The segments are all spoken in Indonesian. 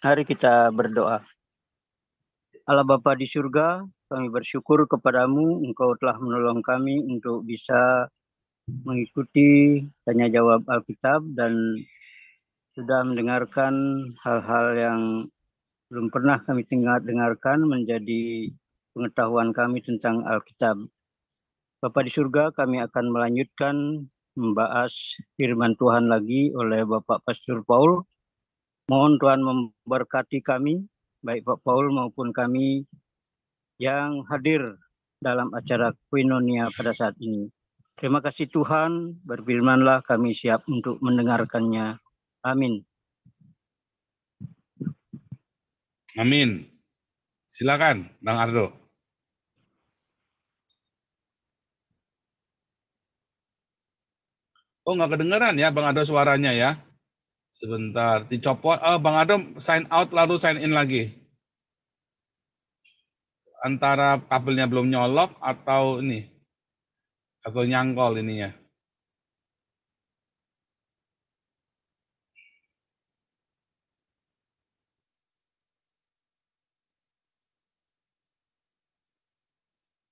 Mari kita berdoa. Allah Bapa di surga, kami bersyukur kepadamu, Engkau telah menolong kami untuk bisa mengikuti tanya jawab Alkitab dan sudah mendengarkan hal-hal yang belum pernah kami dengarkan menjadi pengetahuan kami tentang Alkitab. Bapa di surga, kami akan melanjutkan membahas firman Tuhan lagi oleh Bapak Pastor Paul. Mohon Tuhan memberkati kami, baik Pak Paul maupun kami yang hadir dalam acara Koinonia pada saat ini. Terima kasih Tuhan, berfirmanlah kami siap untuk mendengarkannya. Amin. Amin. Silakan, Bang Ardo. Oh, nggak kedengeran ya, Bang Ardo suaranya ya. Sebentar, dicopot. Oh, Bang Ardo sign out lalu sign in lagi. Antara kabelnya belum nyolok atau ini, atau nyangkol ininya.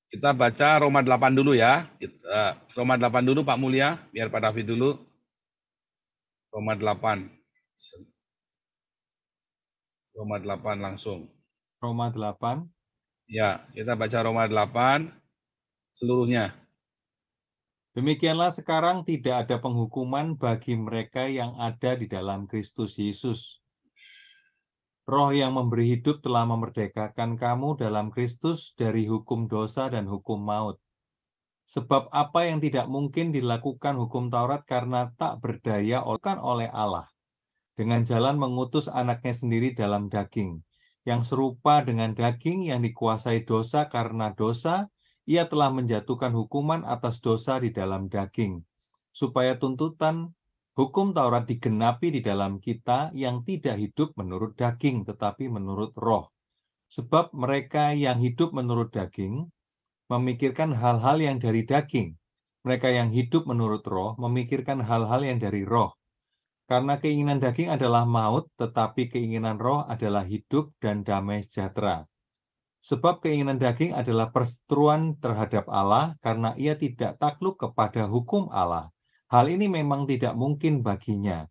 Kita baca Roma 8 dulu ya. Roma 8 dulu Pak Mulia, biar Pak David dulu. Roma 8. Roma 8 langsung. Roma 8. Ya, kita baca Roma 8 seluruhnya. Demikianlah sekarang tidak ada penghukuman bagi mereka yang ada di dalam Kristus Yesus. Roh yang memberi hidup telah memerdekakan kamu dalam Kristus dari hukum dosa dan hukum maut. Sebab apa yang tidak mungkin dilakukan hukum Taurat karena tak berdaya oleh Allah, dengan jalan mengutus anaknya sendiri dalam daging, yang serupa dengan daging yang dikuasai dosa karena dosa, ia telah menjatuhkan hukuman atas dosa di dalam daging, supaya tuntutan hukum Taurat digenapi di dalam kita yang tidak hidup menurut daging, tetapi menurut roh. Sebab mereka yang hidup menurut daging memikirkan hal-hal yang dari daging. Mereka yang hidup menurut roh memikirkan hal-hal yang dari roh. Karena keinginan daging adalah maut, tetapi keinginan roh adalah hidup dan damai sejahtera. Sebab keinginan daging adalah perseteruan terhadap Allah, karena ia tidak takluk kepada hukum Allah. Hal ini memang tidak mungkin baginya.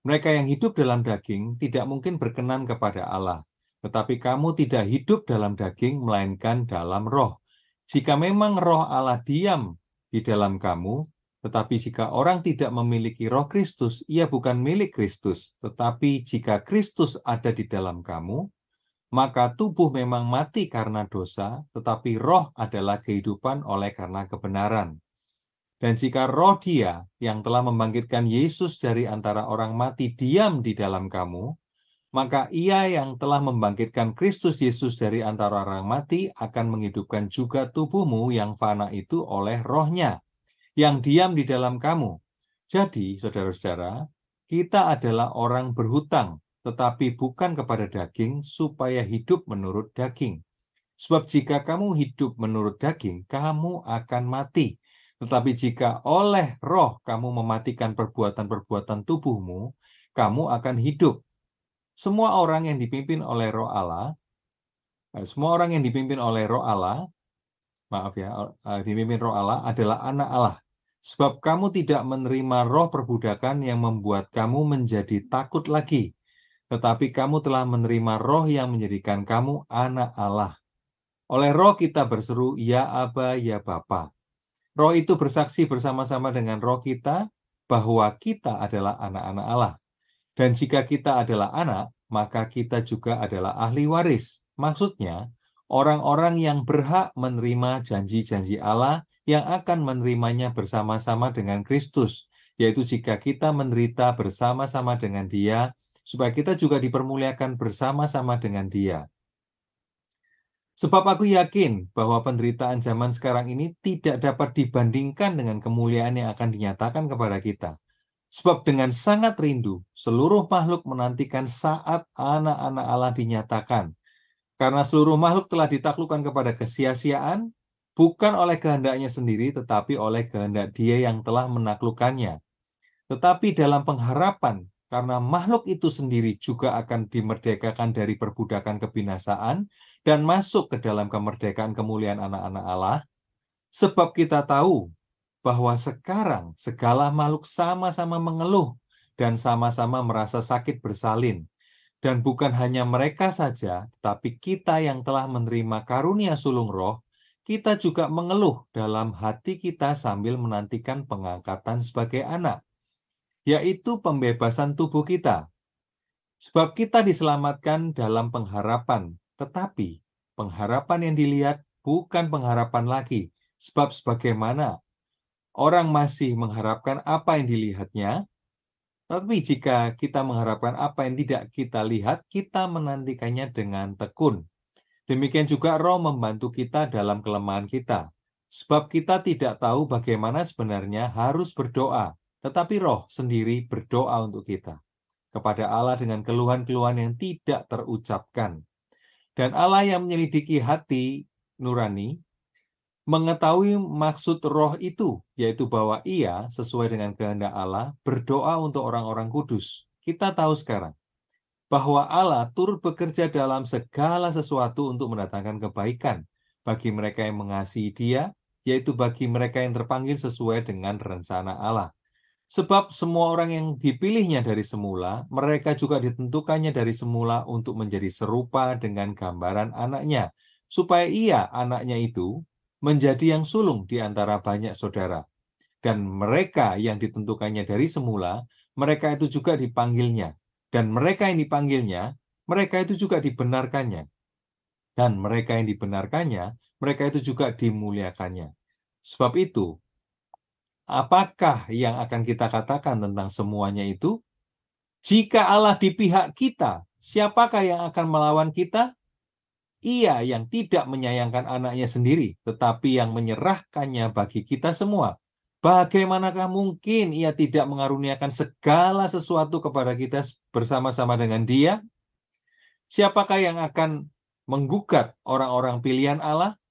Mereka yang hidup dalam daging tidak mungkin berkenan kepada Allah. Tetapi kamu tidak hidup dalam daging, melainkan dalam roh. Jika memang roh Allah diam di dalam kamu, tetapi jika orang tidak memiliki roh Kristus, ia bukan milik Kristus. Tetapi jika Kristus ada di dalam kamu, maka tubuh memang mati karena dosa, tetapi roh adalah kehidupan oleh karena kebenaran. Dan jika roh Dia yang telah membangkitkan Yesus dari antara orang mati diam di dalam kamu, maka Ia yang telah membangkitkan Kristus Yesus dari antara orang mati akan menghidupkan juga tubuhmu yang fana itu oleh rohnya, yang diam di dalam kamu. Jadi, saudara-saudara, kita adalah orang berhutang, tetapi bukan kepada daging, supaya hidup menurut daging. Sebab jika kamu hidup menurut daging, kamu akan mati. Tetapi jika oleh roh kamu mematikan perbuatan-perbuatan tubuhmu, kamu akan hidup. Semua orang yang dipimpin oleh roh Allah, dipimpin roh Allah adalah anak Allah. Sebab kamu tidak menerima roh perbudakan yang membuat kamu menjadi takut lagi, tetapi kamu telah menerima roh yang menjadikan kamu anak Allah. Oleh roh kita berseru, ya Aba, ya Bapa. Roh itu bersaksi bersama-sama dengan roh kita bahwa kita adalah anak-anak Allah. Dan jika kita adalah anak, maka kita juga adalah ahli waris. Maksudnya, orang-orang yang berhak menerima janji-janji Allah yang akan menerimanya bersama-sama dengan Kristus, yaitu jika kita menderita bersama-sama dengan Dia, supaya kita juga dipermuliakan bersama-sama dengan Dia. Sebab aku yakin bahwa penderitaan zaman sekarang ini tidak dapat dibandingkan dengan kemuliaan yang akan dinyatakan kepada kita. Sebab dengan sangat rindu, seluruh makhluk menantikan saat anak-anak Allah dinyatakan. Karena seluruh makhluk telah ditaklukkan kepada kesia-siaan, bukan oleh kehendaknya sendiri, tetapi oleh kehendak Dia yang telah menaklukkannya. Tetapi dalam pengharapan karena makhluk itu sendiri juga akan dimerdekakan dari perbudakan kebinasaan dan masuk ke dalam kemerdekaan kemuliaan anak-anak Allah. Sebab kita tahu bahwa sekarang segala makhluk sama-sama mengeluh dan sama-sama merasa sakit bersalin. Dan bukan hanya mereka saja, tetapi kita yang telah menerima karunia sulung roh, kita juga mengeluh dalam hati kita sambil menantikan pengangkatan sebagai anak, yaitu pembebasan tubuh kita. Sebab kita diselamatkan dalam pengharapan, tetapi pengharapan yang dilihat bukan pengharapan lagi, sebab sebagaimana orang masih mengharapkan apa yang dilihatnya, tapi jika kita mengharapkan apa yang tidak kita lihat, kita menantikannya dengan tekun. Demikian juga Roh membantu kita dalam kelemahan kita. Sebab kita tidak tahu bagaimana sebenarnya harus berdoa, tetapi Roh sendiri berdoa untuk kita kepada Allah dengan keluhan-keluhan yang tidak terucapkan. Dan Allah yang menyelidiki hati nurani mengetahui maksud roh itu, yaitu bahwa ia, sesuai dengan kehendak Allah, berdoa untuk orang-orang kudus. Kita tahu sekarang bahwa Allah turut bekerja dalam segala sesuatu untuk mendatangkan kebaikan bagi mereka yang mengasihi Dia, yaitu bagi mereka yang terpanggil sesuai dengan rencana Allah. Sebab semua orang yang dipilihnya dari semula, mereka juga ditentukannya dari semula untuk menjadi serupa dengan gambaran anaknya, supaya ia, anaknya itu, menjadi yang sulung di antara banyak saudara. Dan mereka yang ditentukannya dari semula, mereka itu juga dipanggilnya. Dan mereka yang dipanggilnya, mereka itu juga dibenarkannya. Dan mereka yang dibenarkannya, mereka itu juga dimuliakannya. Sebab itu, apakah yang akan kita katakan tentang semuanya itu? Jika Allah di pihak kita, siapakah yang akan melawan kita? Ia yang tidak menyayangkan anaknya sendiri, tetapi yang menyerahkannya bagi kita semua. Bagaimanakah mungkin ia tidak mengaruniakan segala sesuatu kepada kita bersama-sama dengan Dia? Siapakah yang akan menggugat orang-orang pilihan Allah?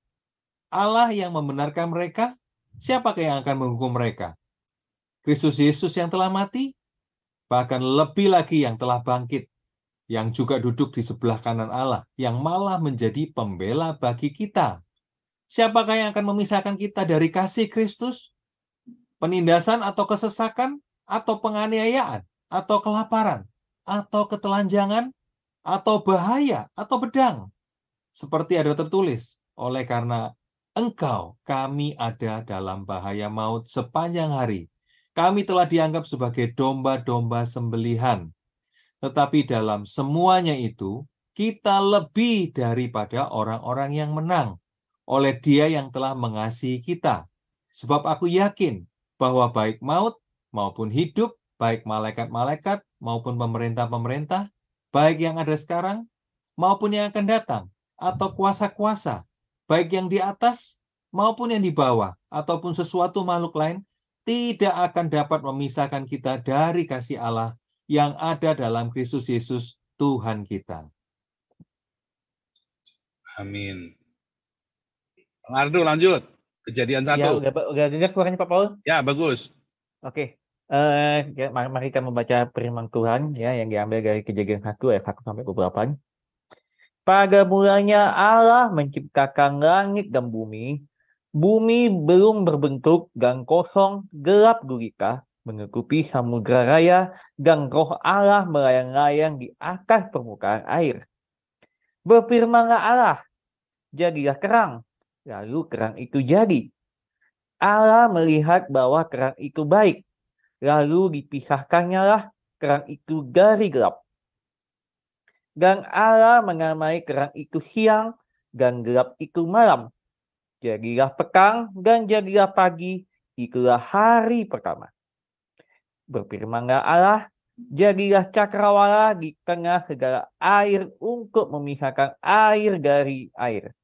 Allah yang membenarkan mereka? Siapakah yang akan menghukum mereka? Kristus Yesus yang telah mati? Bahkan lebih lagi yang telah bangkit, yang juga duduk di sebelah kanan Allah, yang malah menjadi pembela bagi kita. Siapakah yang akan memisahkan kita dari kasih Kristus? Penindasan atau kesesakan, atau penganiayaan, atau kelaparan, atau ketelanjangan, atau bahaya, atau pedang. Seperti ada tertulis, oleh karena Engkau, kami ada dalam bahaya maut sepanjang hari. Kami telah dianggap sebagai domba-domba sembelihan. Tetapi dalam semuanya itu, kita lebih daripada orang-orang yang menang oleh Dia yang telah mengasihi kita. Sebab aku yakin bahwa baik maut maupun hidup, baik malaikat-malaikat maupun pemerintah-pemerintah, baik yang ada sekarang maupun yang akan datang, atau kuasa-kuasa, baik yang di atas maupun yang di bawah, ataupun sesuatu makhluk lain, tidak akan dapat memisahkan kita dari kasih Allah yang ada dalam Kristus Yesus Tuhan kita. Amin. Bang Ardo lanjut. Kejadian 1. Ya, udah dengar suaranya Pak Paul? Ya, bagus. Oke. Mari kita membaca firman Tuhan ya yang diambil dari Kejadian 1 ayat 1 sampai 28. Pada mulanya Allah menciptakan langit dan bumi. Bumi belum berbentuk dan kosong, gelap gulita, menutupi samudra raya, dan roh Allah melayang-layang di atas permukaan air. Berfirmanlah Allah, jadilah kerang. Lalu kerang itu jadi. Allah melihat bahwa kerang itu baik. Lalu dipisahkannya lah kerang itu dari gelap. Dan Allah menamai kerang itu siang dan gelap itu malam. Jadilah petang dan jadilah pagi, itulah hari pertama. Berfirmanlah Allah, jadilah cakrawala di tengah segala air untuk memisahkan air dari air.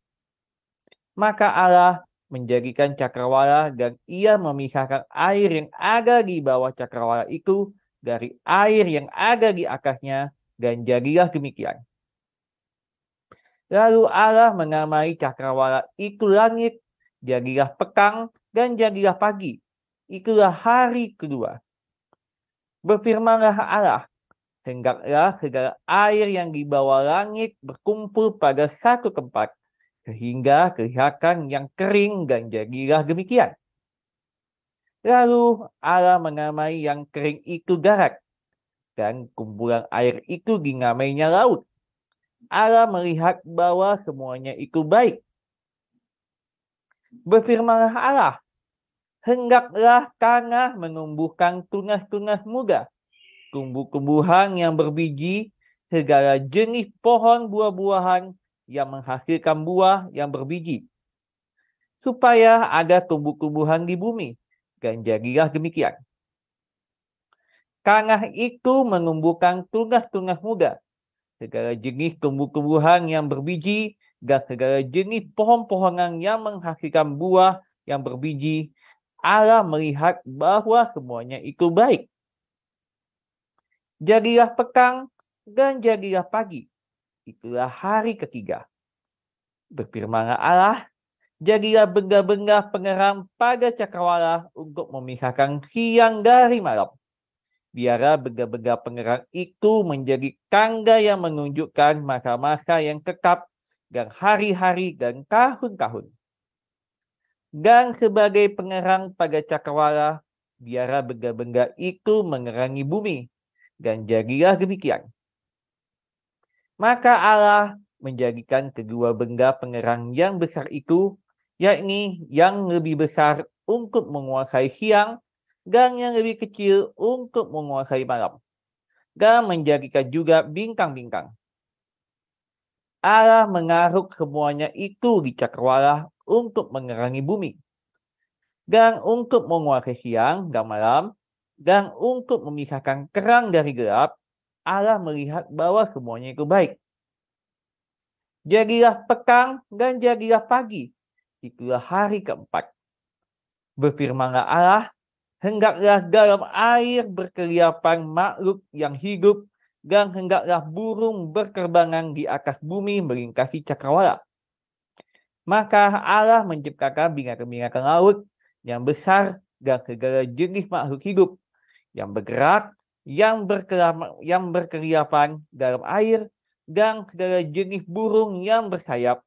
Maka Allah menjadikan cakrawala dan ia memisahkan air yang ada di bawah cakrawala itu dari air yang ada di atasnya, dan jadilah demikian. Lalu Allah menamai cakrawala itu langit, jadilah petang dan jadilah pagi. Itulah hari kedua. Berfirmanlah Allah, hendaklah segala air yang di bawah langit berkumpul pada satu tempat, sehingga kelihatan yang kering, dan jadilah demikian. Lalu Allah menamai yang kering itu darat, dan kumpulan air itu dinamainya laut. Allah melihat bahwa semuanya itu baik. Berfirmanlah Allah, hendaklah tanah menumbuhkan tunas-tunas muda, tumbuh-tumbuhan yang berbiji, segala jenis pohon buah-buahan yang menghasilkan buah yang berbiji, supaya ada tumbuh-tumbuhan di bumi, dan jadilah demikian. Tanah itu menumbuhkan tunas-tunas muda, segala jenis tumbuh-tumbuhan yang berbiji, dan segala jenis pohon-pohonan yang menghasilkan buah yang berbiji. Allah melihat bahwa semuanya itu baik. Jadilah petang dan jadilah pagi. Itulah hari ketiga. Berfirmanlah Allah, jadilah benda-benda pengeram pada cakrawala untuk memisahkan siang dari malam. Biarlah benda-benda pengeram itu menjadi tanda yang menunjukkan masa-masa yang tetap, dan hari-hari dan tahun-tahun. Dan sebagai pengerang pada cakrawala, biarlah benda-benda itu mengerangi bumi, dan jadilah demikian. Maka Allah menjadikan kedua benda pengerang yang besar itu, yakni yang lebih besar untuk menguasai siang, dan yang lebih kecil untuk menguasai malam, dan menjadikan juga bintang-bintang. Allah menaruh semuanya itu di cakrawala untuk menerangi bumi, dan untuk menguasai siang dan malam, dan untuk memisahkan terang dari gelap. Allah melihat bahwa semuanya itu baik. Jadilah petang dan jadilah pagi. Itulah hari keempat. Berfirmanlah Allah, hendaklah dalam air berkeliapan makhluk yang hidup, dan hendaklah burung berterbangan di atas bumi melintasi cakrawala. Maka Allah menciptakan binatang-binatang laut yang besar dan segala jenis makhluk hidup yang bergerak, yang berkeliapan dalam air, dan segala jenis burung yang bersayap.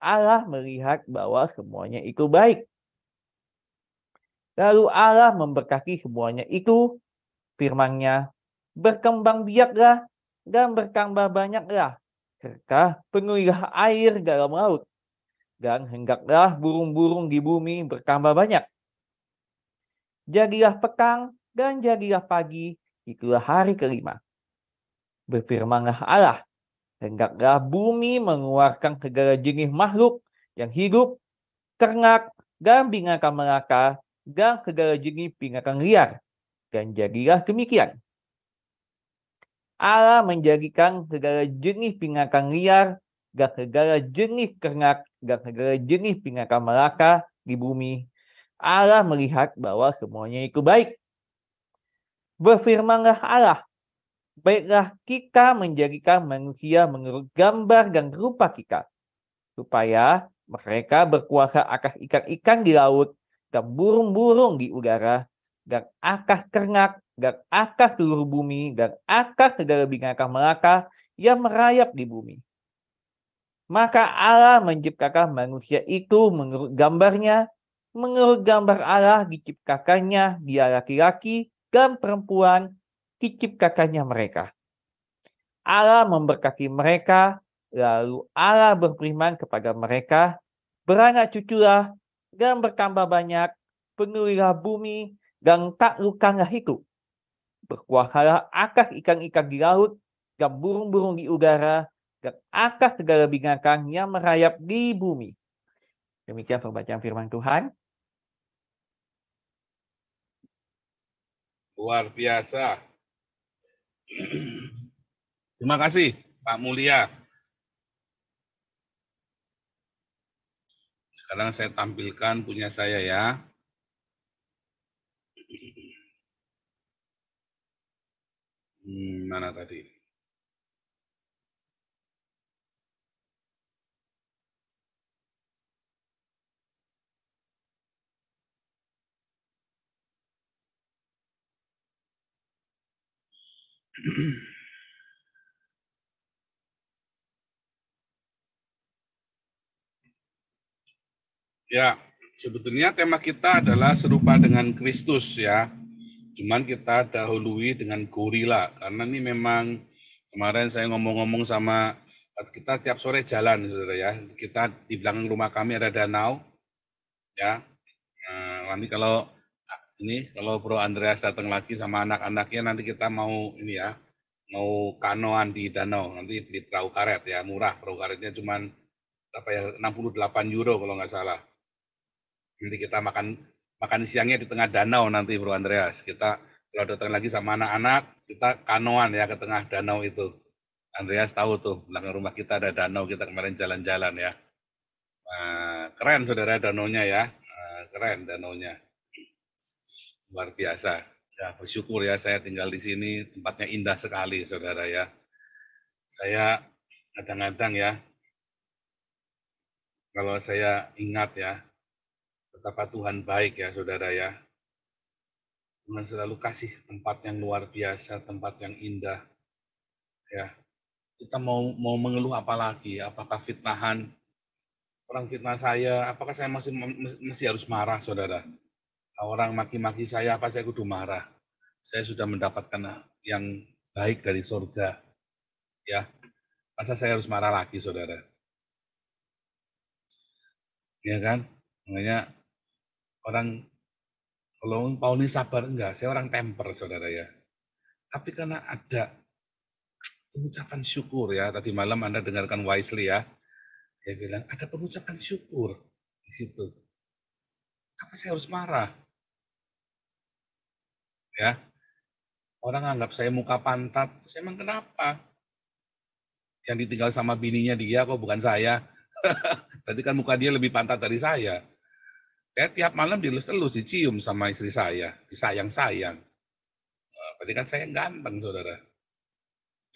Allah melihat bahwa semuanya itu baik. Lalu Allah memberkati semuanya itu, firman-Nya, berkembang biaklah dan bertambah banyaklah, serta penuhilah air dalam laut, dan hendaklah burung-burung di bumi bertambah banyak. Jadilah petang dan jadilah pagi, itulah hari kelima. Berfirmanlah Allah, hendaklah bumi mengeluarkan segala jenis makhluk yang hidup, ternak, dan binatang melata, dan segala jenis binatang liar. Dan jadilah demikian. Allah menjadikan segala jenis binatang liar, dan segala jenis ternak, dan segala jenis binatang melata di bumi. Allah melihat bahwa semuanya itu baik. Berfirmanlah Allah, baiklah kita menjadikan manusia menurut gambar dan rupa kita, supaya mereka berkuasa atas ikan-ikan di laut, dan burung-burung di udara, dan atas ternak, dan atas seluruh bumi, dan atas segala binatang melata yang merayap di bumi. Maka Allah menciptakan manusia itu menurut gambarnya, menurut gambar Allah diciptakannya dia laki-laki dan perempuan, diciptakannya mereka. Allah memberkati mereka, lalu Allah berfirman kepada mereka, beranak cuculah dan bertambah banyak, penuhilah bumi dan taklukkanlah itu. Berkuasalah atas ikan-ikan di laut dan burung-burung di udara, dan atas segala binatang yang merayap di bumi. Demikian pembacaan firman Tuhan. Luar biasa. Terima kasih, Pak Mulia. Sekarang saya tampilkan punya saya ya. Mana tadi? Ya, sebetulnya tema kita adalah serupa dengan Kristus ya. Cuman kita dahului dengan gorila karena ini memang kemarin saya ngomong-ngomong sama kita tiap sore jalan saudara ya. Kita di belakang rumah kami ada danau ya. Nah, nanti kalau Bro Andreas datang lagi sama anak-anaknya nanti kita mau ini ya, mau kanoan di danau nanti di perahu karet ya, murah perahu karetnya cuman apa ya 68 euro kalau nggak salah. Nanti kita makan siangnya di tengah danau nanti Bro Andreas. Kita kalau datang lagi sama anak-anak, kita kanoan ya ke tengah danau itu. Andreas tahu tuh, belakang rumah kita ada danau, kita kemarin jalan-jalan ya. Keren saudara danaunya ya, keren danaunya. Luar biasa. Ya, bersyukur ya saya tinggal di sini, tempatnya indah sekali saudara ya. Saya kadang-kadang ya, kalau saya ingat ya, betapa Tuhan baik ya saudara ya. Tuhan selalu kasih tempat yang luar biasa, tempat yang indah. Ya, kita mau mengeluh apa lagi? Apakah fitnahan? Orang fitnah saya, apakah saya masih harus marah, saudara? Orang maki-maki saya, apa saya kudu marah? Saya sudah mendapatkan yang baik dari surga. Ya, masa saya harus marah lagi, saudara? Ya kan? Makanya orang kalau Paul ini sabar enggak, saya orang temper, saudara ya. Tapi karena ada pengucapan syukur ya, tadi malam Anda dengarkan Wisely ya, dia bilang ada pengucapan syukur di situ. Apa saya harus marah? Ya, orang anggap saya muka pantat, saya emang kenapa? Yang ditinggal sama bininya dia kok bukan saya. Berarti kan muka dia lebih pantat dari saya. Kayak tiap malam dilus-elus, dicium sama istri saya, disayang-sayang. Berarti kan saya ganteng, saudara.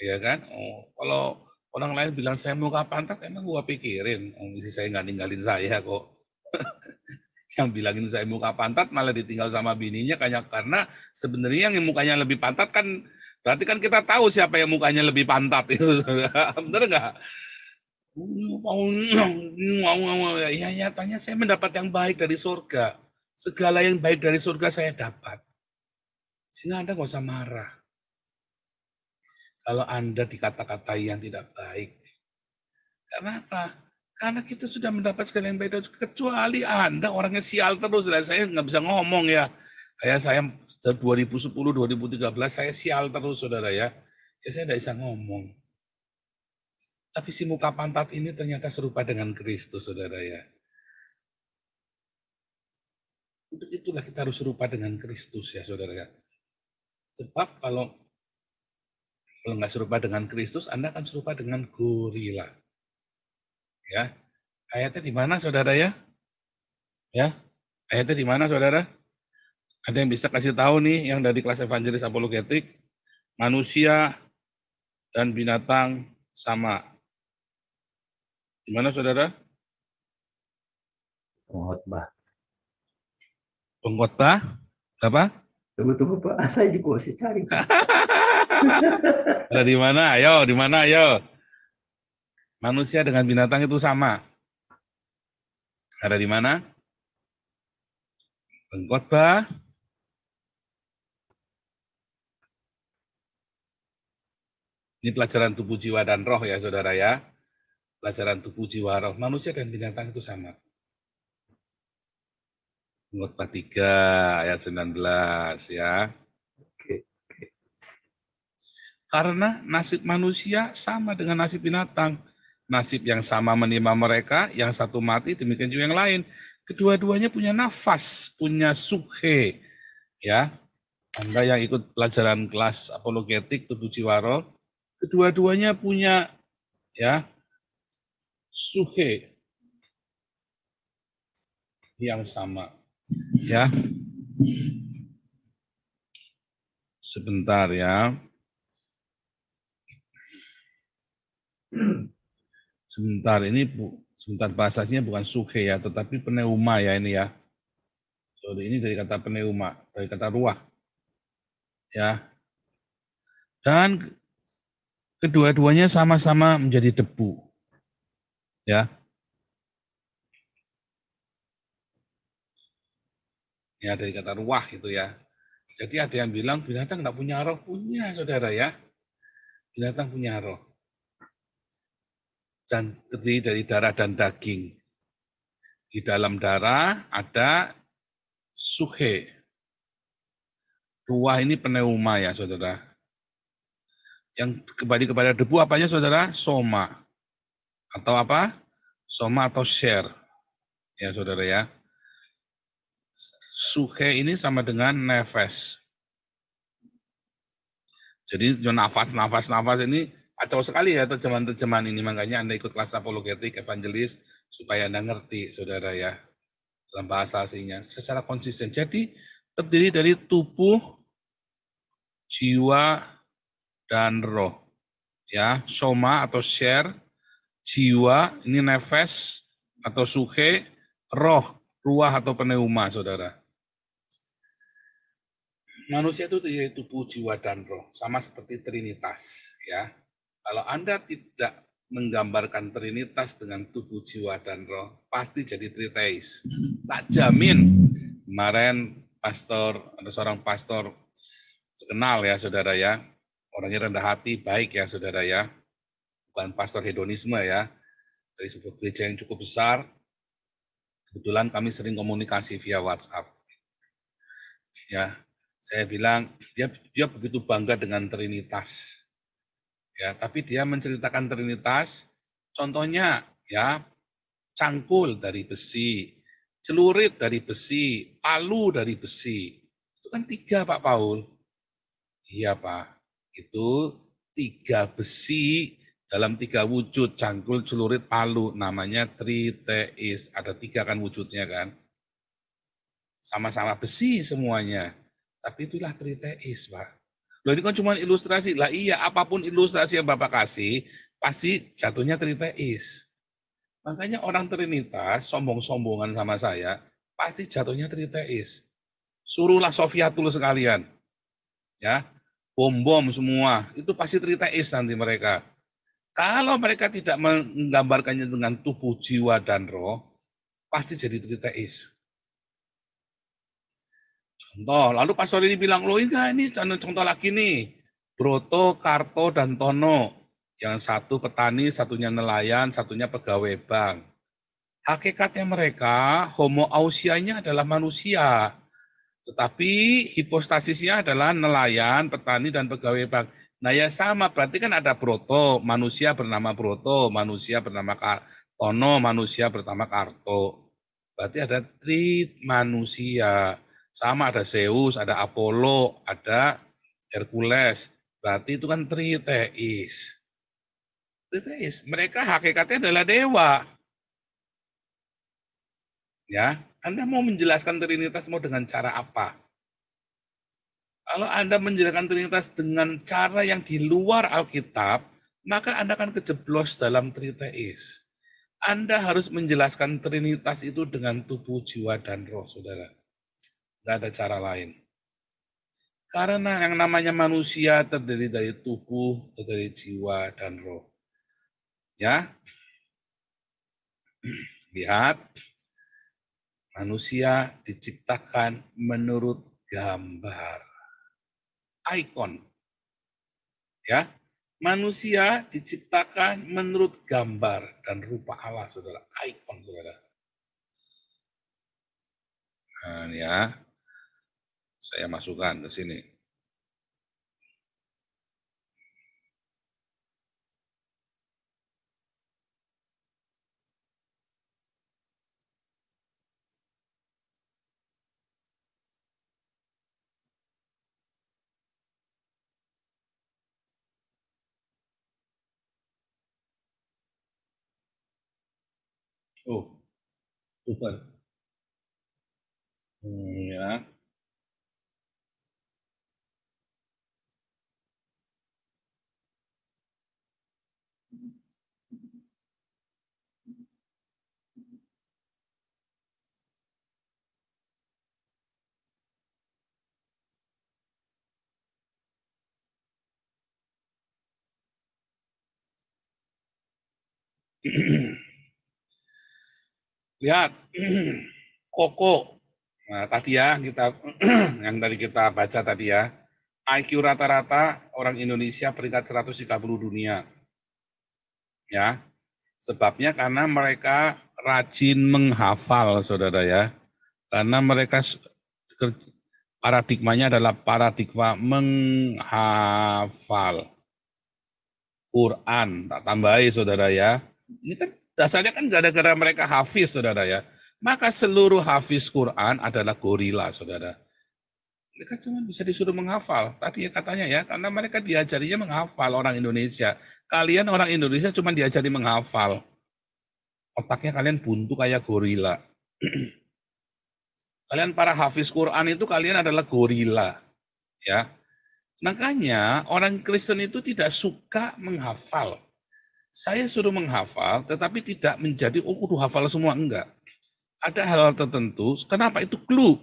Iya kan? Oh, kalau orang lain bilang saya muka pantat, emang gua pikirin. Istri saya nggak ninggalin saya kok. Yang bilangin saya muka pantat malah ditinggal sama bininya karena sebenarnya yang mukanya lebih pantat kan berarti kan kita tahu siapa yang mukanya lebih pantat itu. Bener nggak? Ya nyatanya saya mendapat yang baik dari surga. Segala yang baik dari surga saya dapat. Sehingga Anda nggak usah marah. Kalau Anda dikata-katai yang tidak baik. Karena apa? Karena kita sudah mendapat segala yang baik, kecuali Anda orangnya sial terus. Saya nggak bisa ngomong ya. Kayak saya 2010, 2013 saya sial terus saudara ya. Ya saya nggak bisa ngomong. Tapi si muka pantat ini ternyata serupa dengan Kristus saudara ya. Untuk itulah kita harus serupa dengan Kristus ya saudara ya. Sebab kalau nggak serupa dengan Kristus, Anda akan serupa dengan gorila. Ya, ayatnya di mana saudara ya? Ya, ayatnya di mana saudara? Ada yang bisa kasih tahu nih yang dari kelas evangelis apologetik? Manusia dan binatang sama. Di mana saudara? Pengkhotbah. Pengkhotbah? Apa? Tunggu Pak, saya juga masih cari. Ada di mana? Ayo, di mana? Ayo. Manusia dengan binatang itu sama. Ada di mana? Pengkhotbah. Ini pelajaran tubuh, jiwa, dan roh ya saudara ya. Pelajaran tubuh, jiwa, roh. Manusia dan binatang itu sama. Pengkhotbah 3 ayat 19 ya. Karena nasib manusia sama dengan nasib binatang. Nasib yang sama menimpa mereka, yang satu mati, demikian juga yang lain. Kedua-duanya punya nafas, punya suhe. Ya, Anda yang ikut pelajaran kelas apologetik tubuh jiwa roh, kedua-duanya punya ya suhe yang sama. Ya, sebentar ya. Sebentar, ini sebentar bahasanya bukan suhe ya, tetapi pneuma ya ini ya. Sorry, ini dari kata pneuma, dari kata ruah. Ya. Dan kedua-duanya sama-sama menjadi debu. Ya. Ya, dari kata ruah itu ya. Jadi ada yang bilang binatang nggak punya roh, punya saudara ya. Binatang punya roh. Dan terdiri dari darah dan daging. Di dalam darah ada suhe. Ruah ini pneuma ya saudara. Yang kembali kepada debu apanya saudara? Soma. Atau apa? Soma atau share. Ya saudara ya. Suhe ini sama dengan nefes. Jadi nafas ini kacau sekali ya terjemahan-terjemahan ini. Makanya Anda ikut kelas apologetik, evangelis, supaya Anda ngerti, saudara ya, dalam bahasa aslinya, secara konsisten. Jadi terdiri dari tubuh, jiwa, dan roh. Ya, soma atau share, jiwa, ini nefes atau suhe, roh, ruah atau pneuma, saudara. Manusia itu yaitu tubuh, jiwa, dan roh, sama seperti Trinitas. Ya, kalau Anda tidak menggambarkan Trinitas dengan tubuh, jiwa, dan roh, pasti jadi triteis. Tak jamin. Kemarin ada seorang pastor terkenal ya, saudara ya, orangnya rendah hati, baik ya, saudara ya, bukan pastor hedonisme ya, dari sebuah gereja yang cukup besar. Kebetulan kami sering komunikasi via WhatsApp. Ya, saya bilang dia begitu bangga dengan Trinitas. Ya, tapi dia menceritakan Trinitas, contohnya ya, cangkul dari besi, celurit dari besi, palu dari besi. Itu kan 3 Pak Paul. Iya Pak, itu 3 besi dalam 3 wujud, cangkul, celurit, palu, namanya triteis. Ada 3 kan wujudnya kan. Sama-sama besi semuanya. Tapi itulah triteis, Pak. Loh ini kan cuma ilustrasi. Lah iya, apapun ilustrasi yang Bapak kasih, pasti jatuhnya triteis. Makanya orang Trinitas, sombong-sombongan sama saya, pasti jatuhnya triteis. Suruhlah Sofiatul sekalian. Ya, bom-bom semua, itu pasti triteis nanti mereka. Kalau mereka tidak menggambarkannya dengan tubuh, jiwa, dan roh, pasti jadi triteis. Contoh, lalu pastor ini bilang, loh ini contoh lagi nih, Broto, Karto, dan Tono. Yang satu petani, satunya nelayan, satunya pegawai bank. Hakikatnya mereka, homoousianya adalah manusia. Tetapi hipostasisnya adalah nelayan, petani, dan pegawai bank. Nah ya sama, berarti kan ada Broto, manusia bernama Broto, manusia bernama Tono, manusia bernama Karto. Berarti ada manusia. Sama ada Zeus, ada Apollo, ada Hercules. Berarti itu kan triteis. Triteis, mereka hakikatnya adalah dewa. Ya, Anda mau menjelaskan Trinitas mau dengan cara apa? Kalau Anda menjelaskan Trinitas dengan cara yang di luar Alkitab, maka Anda akan kejeblos dalam triteis. Anda harus menjelaskan Trinitas itu dengan tubuh, jiwa, dan roh, saudara. Tidak ada cara lain. Karena yang namanya manusia terdiri dari tubuh, terdiri dari jiwa, dan roh. Ya, lihat, manusia diciptakan menurut gambar. Ikon. Ya, manusia diciptakan menurut gambar dan rupa Allah, saudara. Ikon, saudara. Nah, ya, saya masukkan ke sini. Oh, super. Ya. Lihat, koko. Nah, tadi ya kita yang tadi kita baca tadi ya, IQ rata-rata orang Indonesia peringkat 130 dunia. Ya. Sebabnya karena mereka rajin menghafal, Saudara ya. Karena mereka paradigmanya adalah paradigma menghafal Quran, tak tambahi Saudara ya. Ini kan dasarnya kan gara-gara mereka hafiz, Saudara ya. Maka seluruh hafiz Quran adalah gorila, Saudara. Mereka cuma bisa disuruh menghafal. Tadi ya katanya ya, karena mereka diajarinya menghafal orang Indonesia. Kalian orang Indonesia cuma diajari menghafal. Otaknya kalian buntu kayak gorila. Kalian para hafiz Quran itu kalian adalah gorila. Ya. Makanya orang Kristen itu tidak suka menghafal. Saya suruh menghafal, tetapi tidak menjadi, oh kudu hafal semua, enggak. Ada hal-hal tertentu, kenapa itu clue?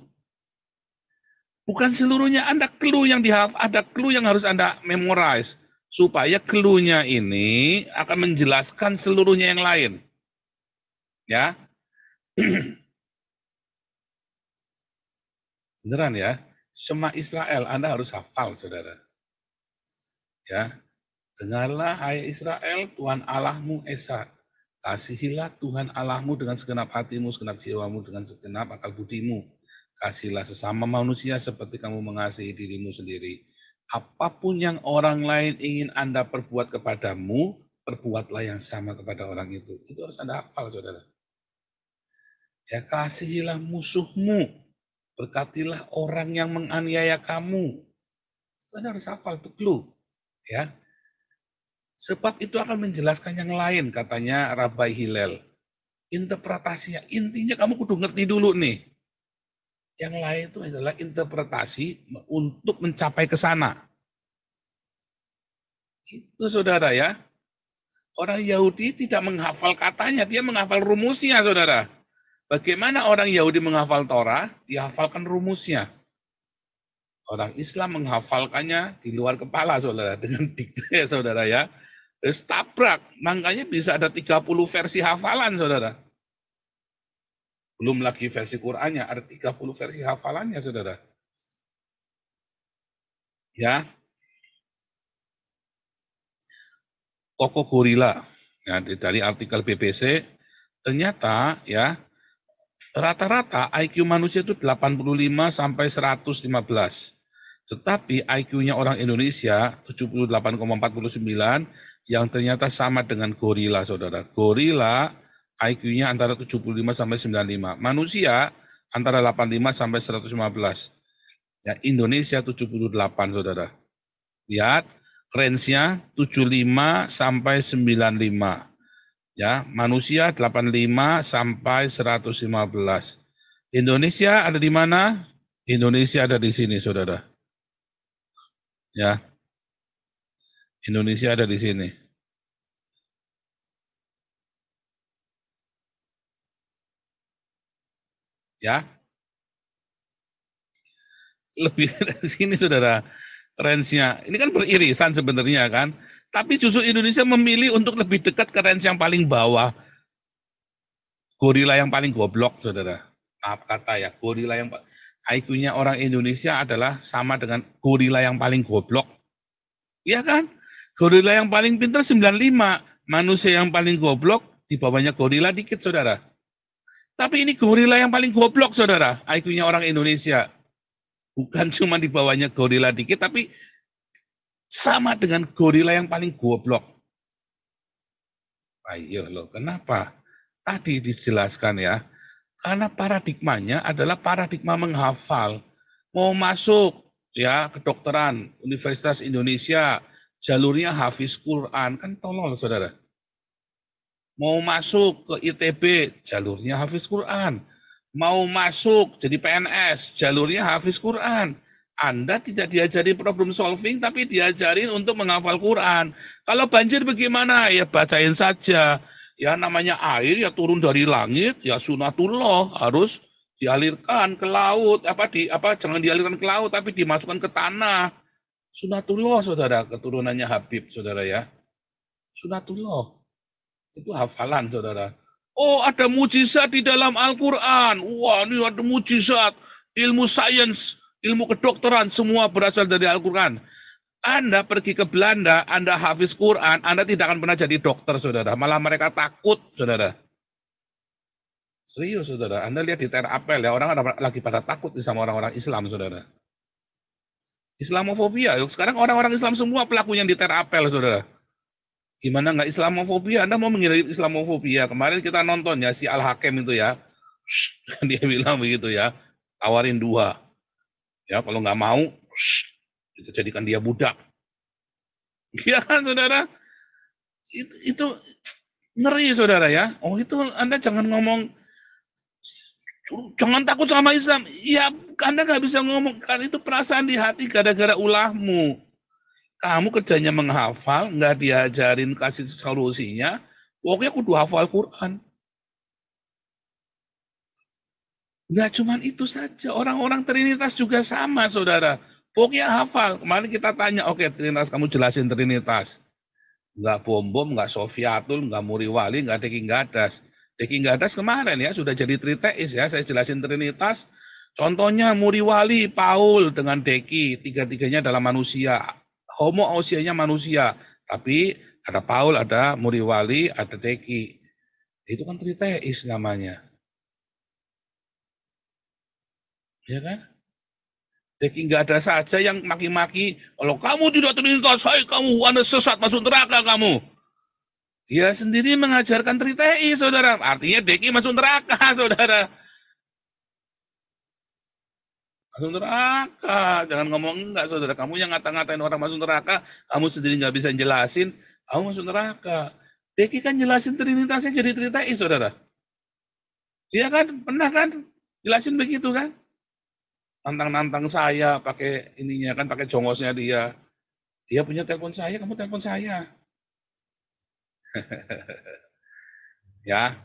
Bukan seluruhnya, ada clue yang ada clue yang harus Anda memorize. Supaya clue-nya ini akan menjelaskan seluruhnya yang lain. Ya. Beneran ya, Shema Israel Anda harus hafal, Saudara. Ya, dengarlah hai Israel, Tuhan Allahmu Esa. Kasihilah Tuhan Allahmu dengan segenap hatimu, segenap jiwamu, dengan segenap akal budimu. Kasihilah sesama manusia seperti kamu mengasihi dirimu sendiri. Apapun yang orang lain ingin Anda perbuat kepadamu, perbuatlah yang sama kepada orang itu. Itu harus Anda hafal, Saudara. Ya, kasihilah musuhmu. Berkatilah orang yang menganiaya kamu. Itu Anda harus hafal, itu clue. Ya. Sebab itu akan menjelaskan yang lain, katanya Rabbi Hillel. Interpretasinya, intinya kamu kudu ngerti dulu nih. Yang lain itu adalah interpretasi untuk mencapai ke sana. Itu Saudara ya. Orang Yahudi tidak menghafal katanya, dia menghafal rumusnya, Saudara. Bagaimana orang Yahudi menghafal Torah? Dia hafalkan rumusnya. Orang Islam menghafalkannya di luar kepala, Saudara, dengan dikte, Saudara ya. Terus tabrak, makanya bisa ada 30 versi hafalan, Saudara. Belum lagi versi Qur'annya, ada 30 versi hafalannya, Saudara. Ya. Koko gorila. Ya, dari artikel BBC, ternyata ya, rata-rata IQ manusia itu 85 sampai 115. Tetapi IQ-nya orang Indonesia 78,49 yang ternyata sama dengan gorila, Saudara. Gorila IQ-nya antara 75 sampai 95. Manusia antara 85 sampai 115. Ya, Indonesia 78, Saudara. Lihat, range-nya 75 sampai 95. Ya, manusia 85 sampai 115. Indonesia ada di mana? Indonesia ada di sini, Saudara. Ya. Indonesia ada di sini. Ya. Lebih dari sini, Saudara. Range-nya. Ini kan beririsan sebenarnya kan. Tapi justru Indonesia memilih untuk lebih dekat ke range yang paling bawah. Gorila yang paling goblok, Saudara. Maaf kata ya, gorila yang IQ-nya orang Indonesia adalah sama dengan gorila yang paling goblok. Iya kan? Gorila yang paling pintar 95. Manusia yang paling goblok, di bawahnya gorila dikit, Saudara. Tapi ini gorila yang paling goblok, Saudara. IQ-nya orang Indonesia. Bukan cuma di bawahnya gorila dikit, tapi sama dengan gorila yang paling goblok. Ayo loh, kenapa? Tadi dijelaskan ya. Karena paradigmanya adalah paradigma menghafal. Mau masuk ya kedokteran Universitas Indonesia, jalurnya hafiz Quran, kan tolol, Saudara. Mau masuk ke ITB, jalurnya hafiz Quran. Mau masuk jadi PNS, jalurnya hafiz Quran. Anda tidak diajari problem solving, tapi diajarin untuk menghafal Quran. Kalau banjir bagaimana? Ya bacain saja. Ya namanya air, ya turun dari langit, ya sunatullah, harus dialirkan ke laut. Jangan dialirkan ke laut, tapi dimasukkan ke tanah. Sunatullah, Saudara, keturunannya Habib, Saudara ya. Sunatullah. Itu hafalan, Saudara. Oh, ada mujizat di dalam Al-Quran. Wah, ini ada mujizat. ilmu sains, ilmu kedokteran, semua berasal dari Al-Quran. Anda pergi ke Belanda, Anda hafiz Quran, Anda tidak akan pernah jadi dokter, saudara. Malah mereka takut, saudara. Serius, saudara. Anda lihat di Ter Apel, ya, orang lagi pada takut sama orang-orang Islam, saudara. Islamofobia. Sekarang orang-orang Islam semua pelakunya di Ter Apel, saudara. Gimana nggak Islamofobia? Anda mau menghindari Islamofobia? Kemarin kita nonton ya, si Al-Hakim itu ya. Dia bilang begitu ya. Tawarin 2. Ya, kalau nggak mau, itu jadikan dia budak. Iya kan, saudara? Itu ngeri, saudara ya. Oh, itu Anda jangan ngomong, jangan takut sama Islam. Ya, Anda nggak bisa ngomong, kan itu perasaan di hati gara-gara ulahmu. Kamu kerjanya menghafal, nggak diajarin kasih solusinya, pokoknya kudu hafal Quran. Nggak cuma itu saja, orang-orang Trinitas juga sama, saudara. Pokoknya hafal. Kemarin kita tanya, oke, Trinitas, kamu jelasin Trinitas. Nggak bom-bom, nggak Sofiatul, nggak Muriwali, nggak Deki Gadas. Deki Gadas kemarin ya, sudah jadi triteis ya, saya jelasin Trinitas. Contohnya Muriwali, Paul dengan Deki, tiga-tiganya adalah manusia. Homoousianya manusia, tapi ada Paul, ada Muriwali, ada Deki. Itu kan triteis namanya. Ya kan? Deki nggak ada saja yang maki-maki, kalau kamu tidak Trinitas, kamu Anda sesat, masuk neraka kamu. Dia sendiri mengajarkan triteis, saudara. Artinya Deki masuk neraka, saudara. Masuk neraka, jangan ngomong enggak, saudara. Kamu yang ngata-ngatain orang masuk neraka, kamu sendiri nggak bisa jelasin, kamu masuk neraka. Deki kan jelasin Trinitasnya jadi triteis, saudara. Dia kan pernah kan jelasin begitu kan? Nantang-nantang saya pakai ininya kan, pakai jongosnya dia. Dia punya telepon saya, kamu telepon saya. Ya,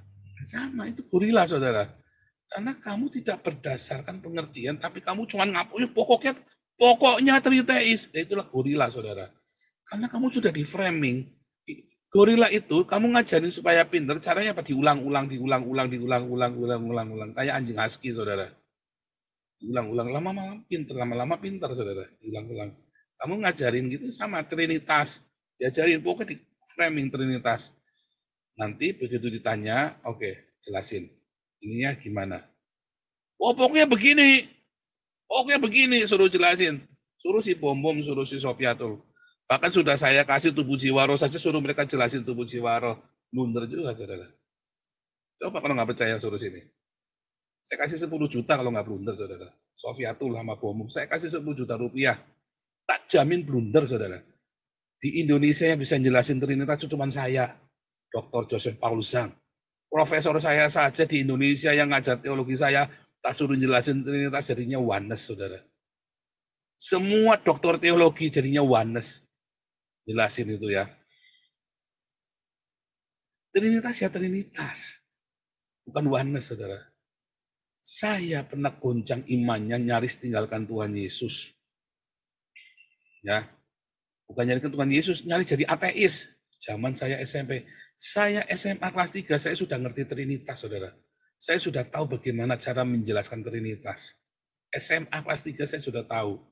sama itu gorila, saudara. Karena kamu tidak berdasarkan pengertian, tapi kamu cuma ngapain pokoknya triteis. Itulah gorila, saudara. Karena kamu sudah di framing. Gorila itu kamu ngajarin supaya pinter, caranya apa? Diulang-ulang. Kayak anjing husky, saudara. Diulang-ulang, lama-lama pinter, saudara. Diulang-ulang. Kamu ngajarin gitu sama Trinitas. Diajarin, pokoknya di framing Trinitas. Nanti begitu ditanya, oke, jelasin. Ininya gimana? Oh, pokoknya begini, suruh jelasin. Suruh si Bom-Bom, suruh si Sofiatul. Bahkan sudah saya kasih tubuh jiwa roh saja, suruh mereka jelasin tubuh jiwa roh. Blunder juga, saudara. Coba kalau nggak percaya, suruh sini. Saya kasih 10 juta kalau nggak blunder, saudara. Sofiatul sama Bom-Bom, saya kasih 10 juta rupiah. Tak jamin blunder, saudara. Di Indonesia yang bisa jelasin Trinitas itu cuma saya, Dr. Joseph Paulusang. Profesor saya saja di Indonesia yang ngajar teologi saya, tak suruh jelasin Trinitas jadinya oneness, saudara. Semua doktor teologi jadinya oneness. Jelasin itu ya. Trinitas ya Trinitas. Bukan oneness, saudara. Saya pernah goncang imannya, nyaris tinggalkan Tuhan Yesus. Ya, bukan nyarikan Tuhan Yesus, nyaris jadi ateis. Zaman saya SMP. Saya SMA kelas 3, saya sudah ngerti Trinitas, saudara. Saya sudah tahu bagaimana cara menjelaskan Trinitas. SMA kelas 3 saya sudah tahu.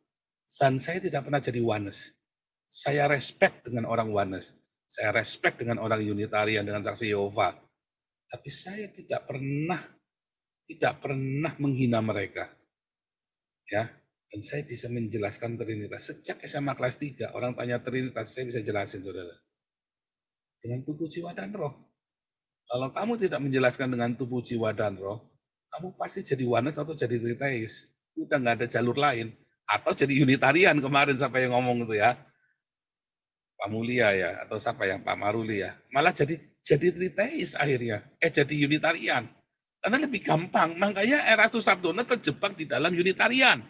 Dan saya tidak pernah jadi oneness. Saya respect dengan orang oneness. Saya respect dengan orang Unitarian, dengan saksi Yehova. Tapi saya tidak pernah menghina mereka. Ya, dan saya bisa menjelaskan Trinitas. Sejak SMA kelas 3, orang tanya Trinitas, saya bisa jelasin, saudara. Dengan tubuh, jiwa, dan roh. Kalau kamu tidak menjelaskan dengan tubuh, jiwa, dan roh, kamu pasti jadi oneness atau jadi triteis. Udah nggak ada jalur lain. Atau jadi Unitarian kemarin, siapa yang ngomong itu ya. Pak Mulia ya, atau siapa yang Pak Maruli ya. Malah jadi triteis akhirnya. Jadi Unitarian. Karena lebih gampang. Makanya Erastus Sabdono terjebak di dalam Unitarian.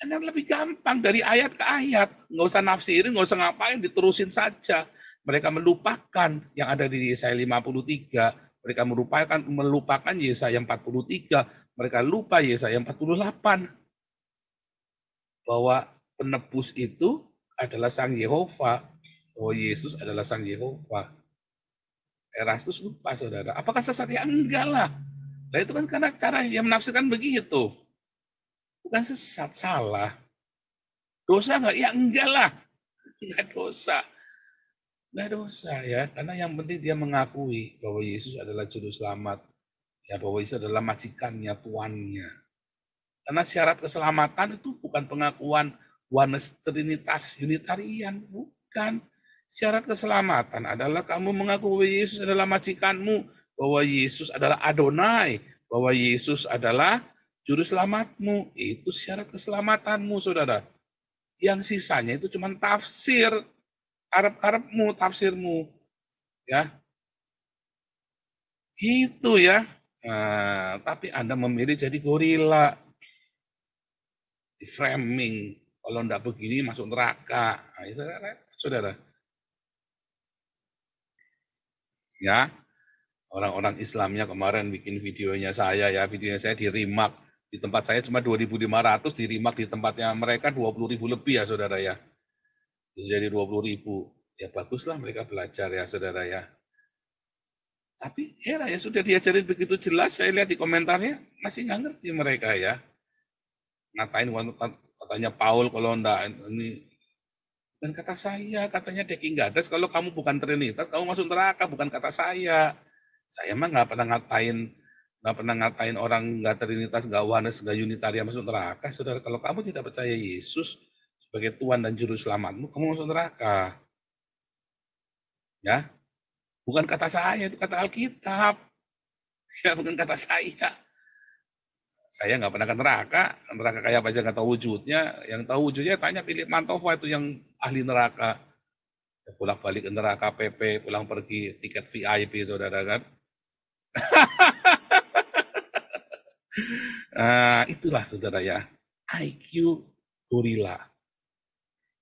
Karena lebih gampang dari ayat ke ayat. Nggak usah nafsirin, nggak usah ngapain, diterusin saja. Mereka melupakan yang ada di Yesaya 53. Mereka melupakan Yesaya 43. Mereka lupa Yesaya 48. Bahwa penebus itu adalah Sang Yehova. Oh, Yesus adalah Sang Yehova. Erastus lupa, saudara. Apakah sesat? Ya enggak lah. Nah, itu kan karena cara yang menafsirkan begitu. Bukan sesat, salah. Dosa nggak? Ya enggak lah. Enggak dosa. Enggak dosa ya. Karena yang penting dia mengakui bahwa Yesus adalah juru selamat. Ya, bahwa Yesus adalah majikannya, tuannya. Karena syarat keselamatan itu bukan pengakuan oneness, trinitas, unitarian. Bukan. Syarat keselamatan adalah kamu mengaku bahwa Yesus adalah majikanmu, bahwa Yesus adalah Adonai, bahwa Yesus adalah juru selamatmu. Itu syarat keselamatanmu, saudara. Yang sisanya itu cuma tafsir, karep-karepmu, tafsirmu. Ya, gitu ya. Nah, tapi Anda memilih jadi gorila. Di framing. Kalau enggak begini masuk neraka. Nah, itu, saudara. Ya, orang-orang Islamnya kemarin bikin videonya saya ya, videonya saya di Rimak. Di tempat saya cuma 2.500, di Rimak di tempatnya mereka 20.000 lebih ya, saudara ya. Jadi 20.000. Ya baguslah mereka belajar ya, saudara ya. Tapi ya sudah diajarin begitu jelas, saya lihat di komentarnya masih nggak ngerti mereka ya. Ngatain katanya Paul kalau enggak ini bukan kata saya, katanya Deki Gadas kalau kamu bukan Trinitas, kamu masuk neraka, bukan kata saya. Saya mah nggak pernah ngatain orang nggak Trinitas, nggak oneness, nggak unitarian masuk neraka. Saudara, kalau kamu tidak percaya Yesus sebagai Tuhan dan Juru Selamatmu, kamu masuk neraka. Ya, bukan kata saya, itu kata Alkitab. Ya, bukan kata saya. Saya nggak pernah ke neraka kayak apa aja nggak tahu wujudnya. Yang tahu wujudnya tanya Philip Mantova itu yang ahli neraka. Pulang balik ke neraka PP, pulang pergi tiket VIP, saudara kan. Itulah saudara ya, IQ gorila.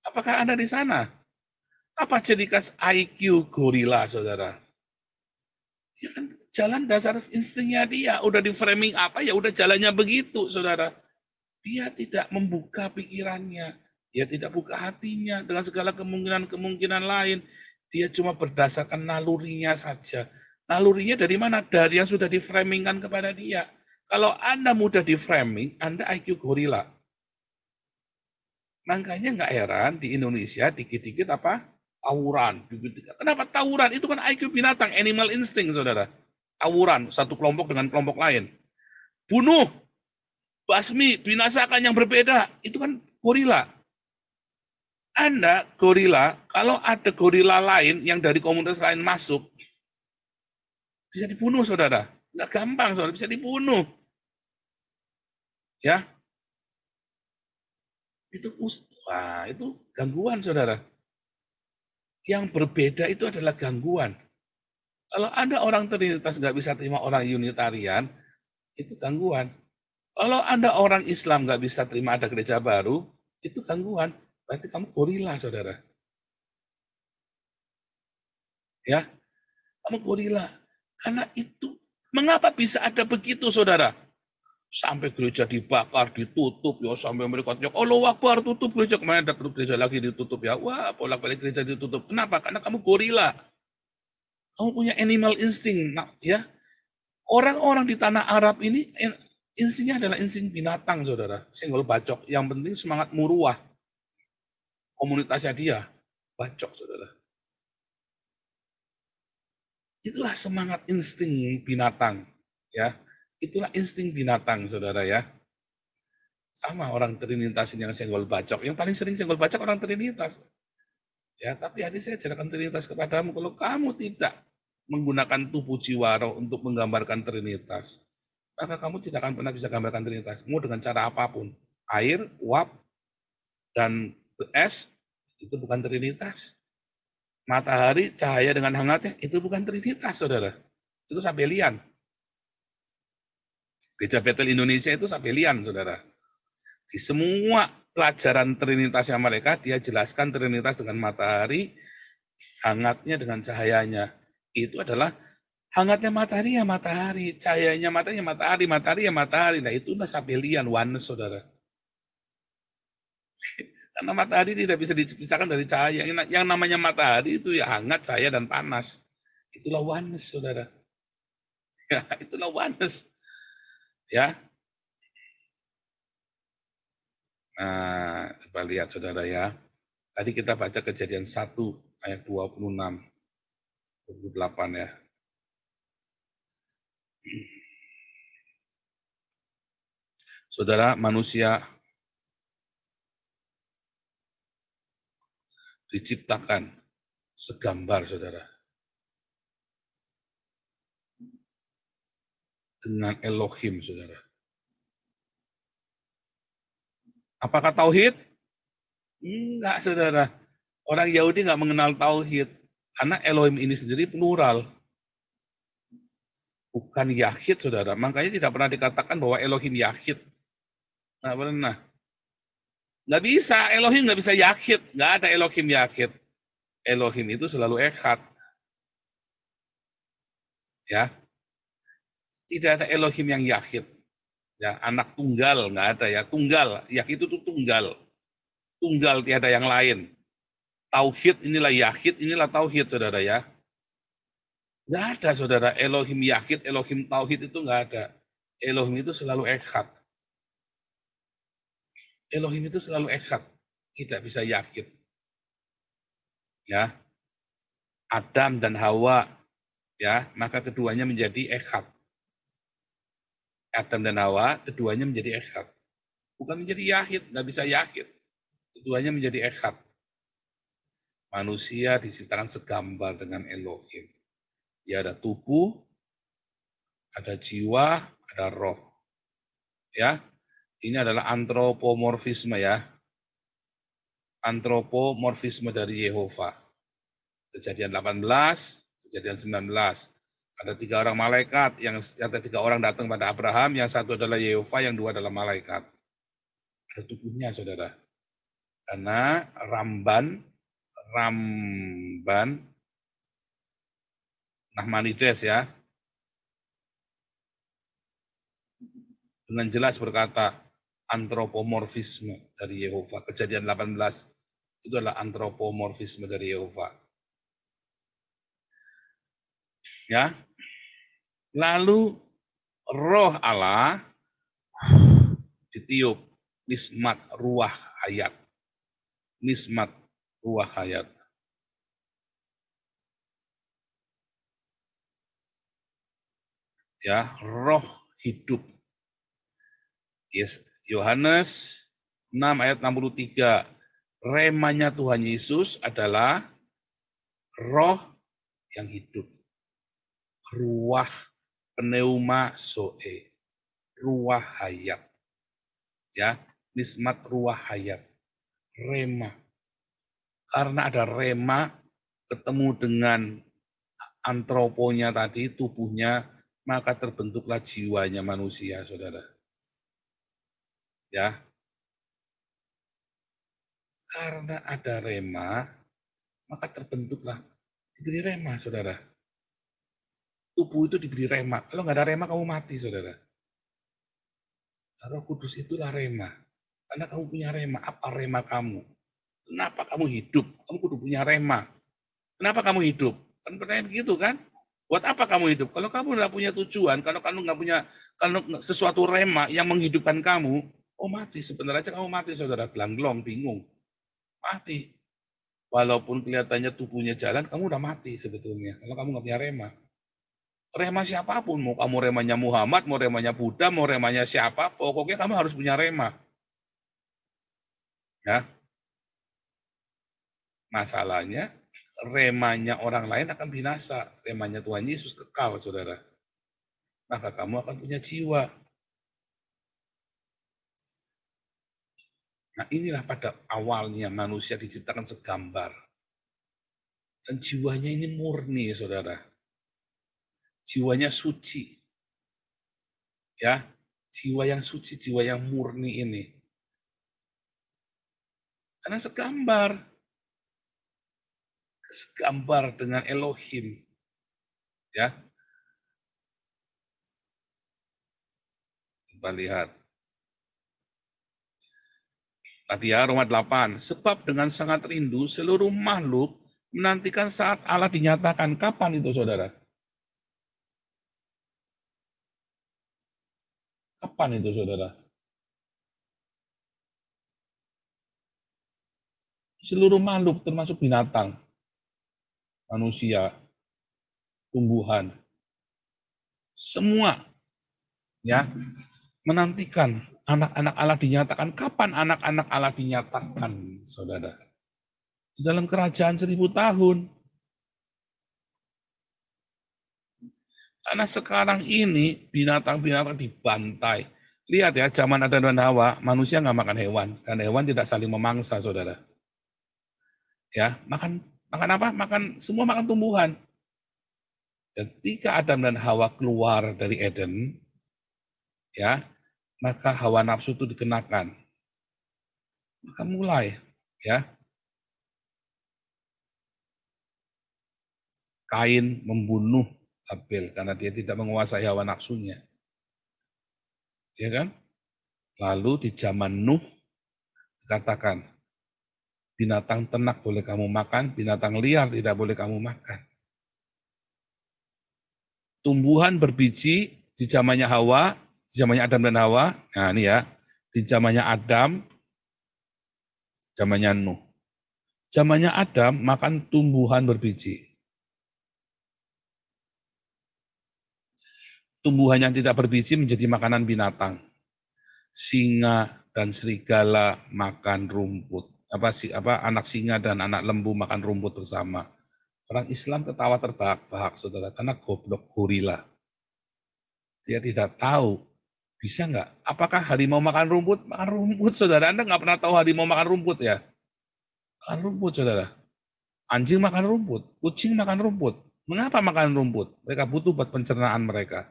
Apakah Anda di sana? Apa ciri khas IQ gorila, saudara? Ya kan jalan dasar instingnya dia, udah di framing apa ya udah jalannya begitu, saudara. Dia tidak membuka pikirannya, dia tidak buka hatinya dengan segala kemungkinan-kemungkinan lain. Dia cuma berdasarkan nalurinya saja. Nalurinya dari mana? Dari yang sudah di framingkan kepada dia. Kalau Anda mudah di framing, Anda IQ gorila. Makanya nggak heran di Indonesia dikit-dikit apa? Tawuran. Kenapa tawuran? Itu kan IQ binatang, animal instinct, saudara. Tawuran, satu kelompok dengan kelompok lain. Bunuh, basmi, binasakan yang berbeda. Itu kan gorila. Anda gorila, kalau ada gorila lain yang dari komunitas lain masuk, bisa dibunuh, saudara. Nggak gampang, saudara, bisa dibunuh. Ya, itu gangguan, saudara. Yang berbeda itu adalah gangguan. Kalau Anda orang Trinitas nggak bisa terima orang Unitarian, itu gangguan. Kalau Anda orang Islam nggak bisa terima ada gereja baru, itu gangguan. Berarti kamu gorila, saudara. Ya, kamu gorila. Karena itu, mengapa bisa ada begitu, saudara? Sampai gereja dibakar, ditutup, ya sampai mereka teriak, Allahu Akbar, tutup gereja. Kemarin ada gereja lagi ditutup ya. Wah, bolak-balik gereja ditutup. Kenapa? Karena kamu gorila. Kamu punya animal instinct, nah, ya. Orang-orang di tanah Arab ini instingnya adalah insting binatang, saudara. Senggol bacok. Yang penting semangat muruah. Komunitasnya dia bacok, saudara. Itulah semangat insting binatang, ya. Itulah insting binatang, saudara ya. Sama orang Trinitas yang senggol bacok. Yang paling sering senggol bacok orang Trinitas. Ya, tapi hari saya ajarkan Trinitas kepadamu. Kalau kamu tidak menggunakan tubuh jiwa roh untuk menggambarkan Trinitas, maka kamu tidak akan pernah bisa gambarkan Trinitas. Mau dengan cara apapun. Air, uap, dan es, itu bukan Trinitas. Matahari, cahaya dengan hangatnya, itu bukan Trinitas, saudara. Itu Sabelian. Gereja Betel Indonesia itu Sabelian, saudara. Di semua pelajaran Trinitasnya mereka, dia jelaskan Trinitas dengan matahari, hangatnya dengan cahayanya. Itu adalah hangatnya matahari ya matahari, cahayanya matahari ya matahari, matahari ya matahari. Nah itulah Sabelian, oneness, saudara. Karena matahari tidak bisa dipisahkan dari cahaya. Yang namanya matahari itu ya hangat, cahaya, dan panas. Itulah oneness, saudara. Ya, itulah oneness. Ya, Nah, coba lihat saudara ya. Tadi kita baca Kejadian 1 ayat 26, 28 ya. Saudara, manusia diciptakan segambar, saudara. Dengan Elohim, saudara. Apakah tauhid? Enggak, saudara. Orang Yahudi enggak mengenal tauhid. Karena Elohim ini sendiri plural. Bukan Yahid, saudara. Makanya tidak pernah dikatakan bahwa Elohim Yahid. Enggak pernah. Enggak bisa, Elohim enggak bisa Yahid. Enggak ada Elohim Yahid. Elohim itu selalu Echad. Ya. Tidak ada Elohim yang Yahid. Ya, anak tunggal enggak ada ya. Tunggal, Yahid itu tunggal. Tunggal, tiada yang lain. Tauhid inilah Yahid, inilah tauhid, saudara ya. Enggak ada, saudara. Elohim Yahid, Elohim tauhid itu enggak ada. Elohim itu selalu Echad. Elohim itu selalu Echad. Tidak bisa Yahid. Ya. Adam dan Hawa, ya, maka keduanya menjadi Echad. Adam dan Hawa, keduanya menjadi Echad. Bukan menjadi Yahid, nggak bisa Yahid. Keduanya menjadi Echad. Manusia diciptakan segambar dengan Elohim. Ya, ada tubuh, ada jiwa, ada roh. Ya, ini adalah antropomorfisme ya. Antropomorfisme dari Yehova. Kejadian 18, Kejadian 19. Ada 3 orang malaikat, yang ada 3 orang datang pada Abraham, yang satu adalah Yehova, yang 2 adalah malaikat. Ada tubuhnya, saudara. Karena Ramban Nachmanides ya, dengan jelas berkata antropomorfisme dari Yehova. Kejadian 18 itu adalah antropomorfisme dari Yehova. Ya. Lalu roh Allah ditiup, nismat ruah hayat. Nismat ruah hayat. Ya, roh hidup. Yes, Yohanes 6 ayat 63. Remanya Tuhan Yesus adalah roh yang hidup. Ruah pneuma zoe. Ruah hayat. Ya, nismat ruah hayat. Rema. Karena ada rema ketemu dengan antroponya tadi, tubuhnya, maka terbentuklah jiwanya manusia, saudara. Ya. Karena ada rema, maka terbentuklah, diberi rema, saudara. Tubuh itu diberi rema. Kalau nggak ada rema, kamu mati, saudara. Roh Kudus itulah rema. Karena kamu punya rema. Apa rema kamu? Kenapa kamu hidup? Kamu kudu punya rema. Kenapa kamu hidup? Kan pertanyaan begitu kan? Buat apa kamu hidup? Kalau kamu nggak punya tujuan, kalau kamu nggak punya sesuatu rema yang menghidupkan kamu, oh mati. Sebenarnya aja kamu mati, saudara. Gelanglong, bingung. Mati. Walaupun kelihatannya tubuhnya jalan, kamu udah mati sebetulnya. Kalau kamu nggak punya rema. Rema siapapun, mau kamu remanya Muhammad, mau remanya Buddha, mau remanya siapa, pokoknya kamu harus punya rema. Ya. Masalahnya, remanya orang lain akan binasa. Remanya Tuhan Yesus kekal, saudara. Maka kamu akan punya jiwa. Nah, inilah pada awalnya manusia diciptakan segambar. Dan jiwanya ini murni, saudara. Jiwanya suci. Ya, jiwa yang suci, jiwa yang murni ini. Karena segambar dengan Elohim. Ya. Kita lihat. Tadi ya, Roma 8. Sebab dengan sangat rindu seluruh makhluk menantikan saat Allah dinyatakan. Kapan itu, saudara? Kapan itu, saudara? Seluruh makhluk termasuk binatang, manusia, tumbuhan, semua ya menantikan anak-anak Allah dinyatakan. Kapan anak-anak Allah dinyatakan, saudara? Di dalam kerajaan 1000 tahun. Karena sekarang ini binatang-binatang dibantai. Lihat ya, zaman Adam dan Hawa, manusia nggak makan hewan. Karena hewan tidak saling memangsa, saudara. Ya, makan apa? Semua makan tumbuhan. Ketika Adam dan Hawa keluar dari Eden, ya, maka hawa nafsu itu dikenakan. Maka mulai, ya, Kain membunuh Abel karena dia tidak menguasai hawa nafsunya. Ya kan? Lalu di zaman Nuh dikatakan, binatang ternak boleh kamu makan, binatang liar tidak boleh kamu makan. Tumbuhan berbiji di zamannya Hawa, di zamannya Adam dan Hawa. Nah ini ya, di zamannya Adam, zamannya Nuh. Zamannya Adam makan tumbuhan berbiji. Tumbuhan yang tidak berbiji menjadi makanan binatang. Singa dan serigala makan rumput. Anak singa dan anak lembu makan rumput bersama. Orang Islam ketawa terbahak-bahak, saudara, karena goblok gorila. Dia tidak tahu, bisa nggak? Apakah harimau makan rumput? Makan rumput, saudara. Anda nggak pernah tahu harimau makan rumput ya? Makan rumput, saudara. Anjing makan rumput, kucing makan rumput. Mengapa makan rumput? Mereka butuh buat pencernaan mereka.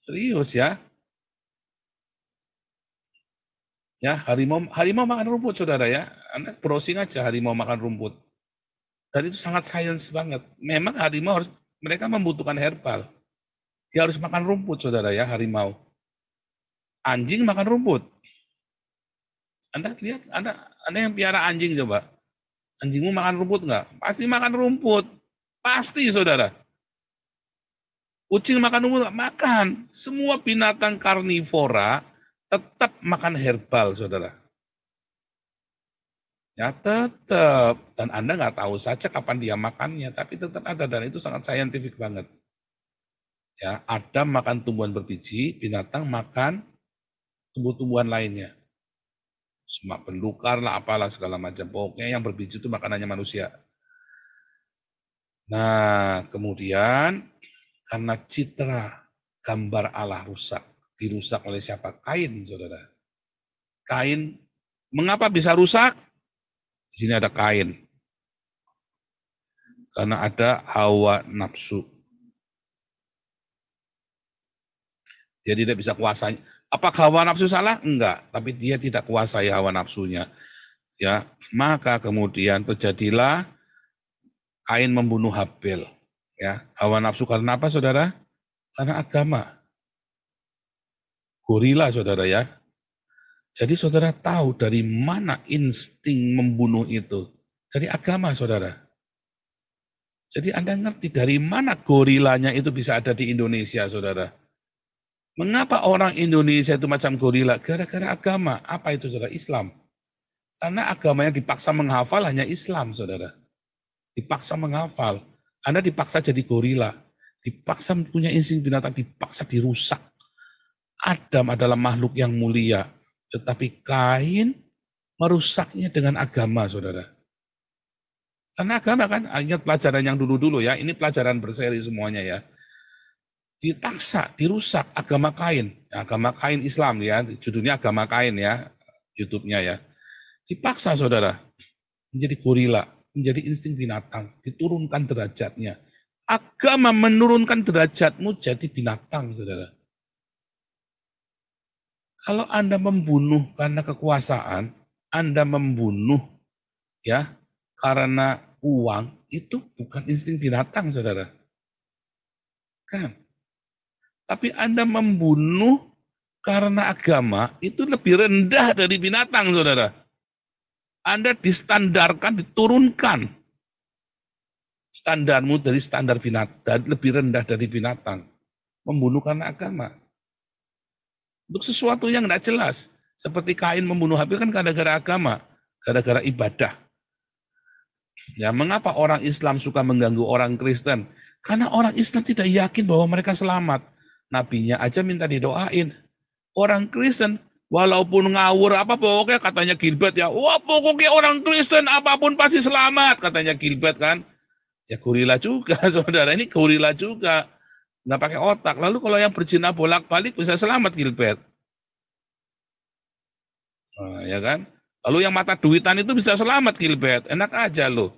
Serius ya? Ya, harimau makan rumput, saudara ya. Anda browsing aja harimau makan rumput. Dan itu sangat sains banget. Memang harimau mereka membutuhkan herbal. Dia harus makan rumput, saudara ya, harimau. Anjing makan rumput. Anda lihat, Anda yang piara anjing coba. Anjingmu makan rumput nggak? Pasti makan rumput. Pasti, saudara. Kucing makan rumput nggak? Makan. Semua binatang karnivora tetap makan herbal, saudara. Ya tetap. Dan Anda nggak tahu saja kapan dia makannya, tapi tetap ada. Dan itu sangat saintifik banget. Ya, Adam makan tumbuhan berbiji, binatang makan tumbuh-tumbuhan lainnya. Semak belukar lah, apalah segala macam. Pokoknya yang berbiji itu makanannya manusia. Nah, kemudian karena citra gambar Allah rusak. Dirusak oleh siapa? Kain, saudara. Kain, mengapa bisa rusak? Di sini ada Kain. Karena ada hawa nafsu. Dia tidak bisa kuasai. Apakah hawa nafsu salah? Enggak, tapi dia tidak kuasai hawa nafsunya. Ya, maka kemudian terjadilah Kain membunuh Habel. Ya, hawa nafsu karena apa, saudara? Karena agama. Gorila, saudara ya. Jadi saudara tahu dari mana insting membunuh itu? Dari agama, saudara. Jadi Anda ngerti dari mana gorilanya itu bisa ada di Indonesia, saudara. Mengapa orang Indonesia itu macam gorila? Gara-gara agama. Apa itu, saudara? Islam. Karena agamanya dipaksa menghafal hanya Islam, saudara. Dipaksa menghafal. Anda dipaksa jadi gorila. Dipaksa punya insting binatang, dipaksa dirusak. Adam adalah makhluk yang mulia. Tetapi Kain merusaknya dengan agama, saudara. Karena agama kan, ingat pelajaran yang dulu-dulu ya, ini pelajaran berseri semuanya ya. Dipaksa, dirusak agama Kain. Agama Kain Islam ya, judulnya agama Kain ya, YouTube-nya ya. Dipaksa, saudara, menjadi gorila, menjadi insting binatang, diturunkan derajatnya. Agama menurunkan derajatmu jadi binatang, saudara. Kalau Anda membunuh karena kekuasaan, Anda membunuh ya karena uang, itu bukan insting binatang, saudara. Kan? Tapi Anda membunuh karena agama, itu lebih rendah dari binatang, saudara. Anda distandarkan, diturunkan. Standarmu dari standar binatang, lebih rendah dari binatang. Membunuh karena agama. Untuk sesuatu yang tidak jelas. Seperti Kain membunuh Habil kan gara-gara agama, gara-gara ibadah. Ya, mengapa orang Islam suka mengganggu orang Kristen? Karena orang Islam tidak yakin bahwa mereka selamat. Nabinya aja minta didoain. Orang Kristen, walaupun ngawur apa pokoknya katanya Gilbert ya, wah pokoknya orang Kristen apapun pasti selamat, katanya Gilbert kan. Ya gorila juga, saudara, ini gorila juga. Nggak pakai otak. Lalu kalau yang berzina bolak-balik bisa selamat Gilbert. Nah, ya kan? Lalu yang mata duitan itu bisa selamat Gilbert, enak aja loh.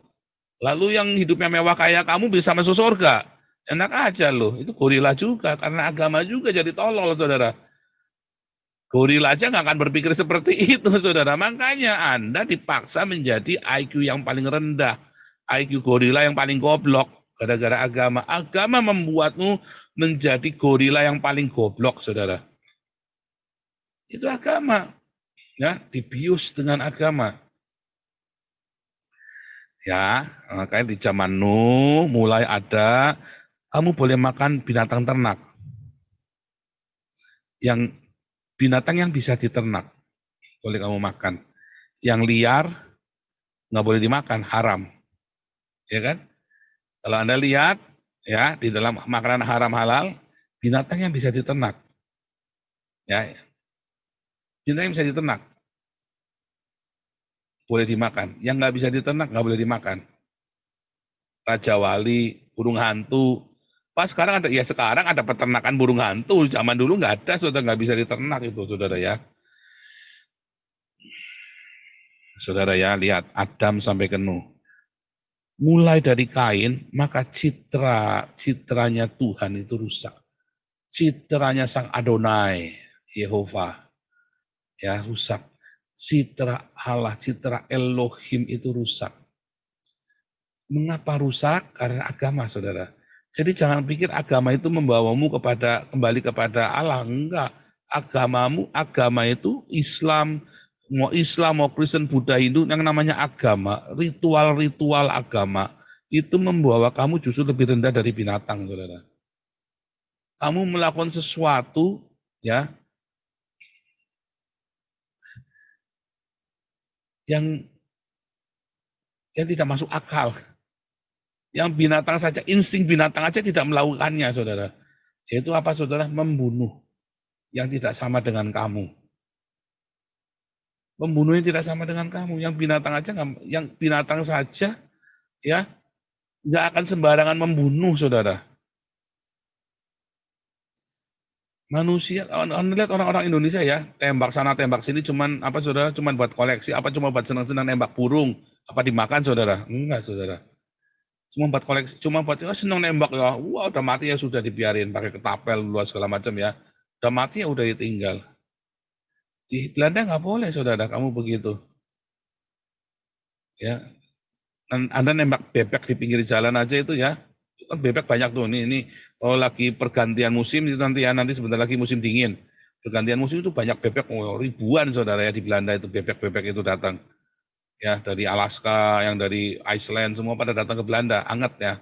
Lalu yang hidupnya mewah kayak kamu bisa masuk surga, enak aja loh. Itu gorila juga, karena agama juga jadi tolol, saudara. Gorila aja nggak akan berpikir seperti itu, saudara. Makanya Anda dipaksa menjadi IQ yang paling rendah, IQ gorila yang paling goblok, gara-gara agama. Agama membuatmu menjadi gorila yang paling goblok, saudara. Itu agama. Ya, dibius dengan agama. Ya, makanya di zaman Nuh mulai ada, kamu boleh makan binatang ternak. Yang binatang yang bisa diternak, boleh kamu makan. Yang liar, nggak boleh dimakan, haram. Ya kan? Kalau Anda lihat, ya di dalam makanan haram halal, binatang yang bisa diternak. Ya, binatang yang bisa diternak boleh dimakan. Yang nggak bisa diternak nggak boleh dimakan. Raja wali, burung hantu. Pas sekarang ada, ya sekarang ada peternakan burung hantu. Zaman dulu nggak ada, sudah nggak bisa diternak itu, saudara ya. Saudara ya, lihat Adam sampai ke Nuh. Mulai dari Kain, maka citranya Tuhan itu rusak. Citranya Sang Adonai, Yehova, ya rusak. Citra Allah, citra Elohim itu rusak. Mengapa rusak? Karena agama, saudara. Jadi jangan pikir agama itu membawamu kembali kepada Allah. Enggak. Agama itu Islam, mau Kristen, Buddha, Hindu, yang namanya agama, ritual-ritual agama, itu membawa kamu justru lebih rendah dari binatang, saudara. Kamu melakukan sesuatu, ya, yang tidak masuk akal. Yang binatang saja, insting binatang aja tidak melakukannya, saudara. Yaitu apa, saudara? Membunuh yang tidak sama dengan kamu. Membunuh yang tidak sama dengan kamu. Yang binatang aja, yang binatang saja, ya, nggak akan sembarangan membunuh, saudara. Manusia, Anda lihat orang-orang Indonesia ya, tembak sana tembak sini, cuman apa, saudara? Cuman buat koleksi, apa cuma buat senang-senang nembak burung, apa dimakan, saudara? Enggak, saudara. Cuma buat koleksi, cuma buat senang nembak ya. Wah, udah mati ya sudah dibiarin pakai ketapel luas segala macam ya. Udah mati ya udah ditinggal. Di Belanda nggak boleh, saudara, kamu begitu. Ya, Anda nembak bebek di pinggir jalan aja itu ya. Kan bebek banyak tuh. Ini kalau lagi pergantian musim itu nanti ya, nanti sebentar lagi musim dingin. Pergantian musim itu banyak bebek, ribuan, saudara ya, di Belanda itu bebek-bebek itu datang. Ya, dari Alaska, yang dari Iceland, semua pada datang ke Belanda, anget ya.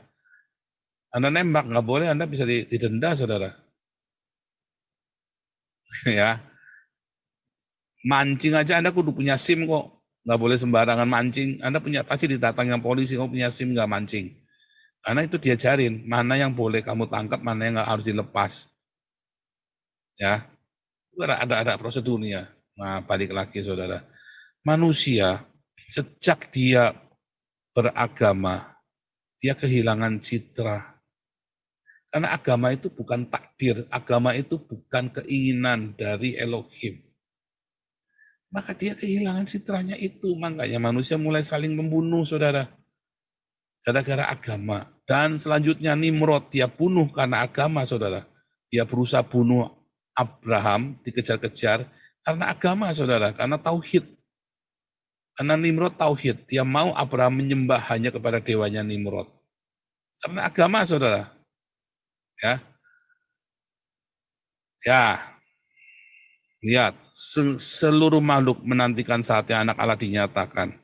Anda nembak, nggak boleh, Anda bisa didenda, saudara. Ya, mancing aja Anda kudu punya SIM kok, nggak boleh sembarangan mancing. Anda pasti didatangin polisi, kamu punya SIM nggak mancing. Karena itu diajarin, mana yang boleh kamu tangkap, mana yang nggak harus dilepas. Ya, ada prosedurnya. Nah, balik lagi, saudara. Manusia, sejak dia beragama, dia kehilangan citra. Karena agama itu bukan takdir, agama itu bukan keinginan dari Elohim. Maka dia kehilangan citranya itu. Makanya manusia mulai saling membunuh, saudara. Gara-gara agama. Dan selanjutnya Nimrod, dia bunuh karena agama, saudara. Dia berusaha bunuh Abraham, dikejar-kejar karena agama, saudara. Karena tauhid. Karena Nimrod tauhid. Dia mau Abraham menyembah hanya kepada dewanya Nimrod. Karena agama, saudara. Ya. Ya. Lihat, seluruh makhluk menantikan saatnya anak Allah dinyatakan.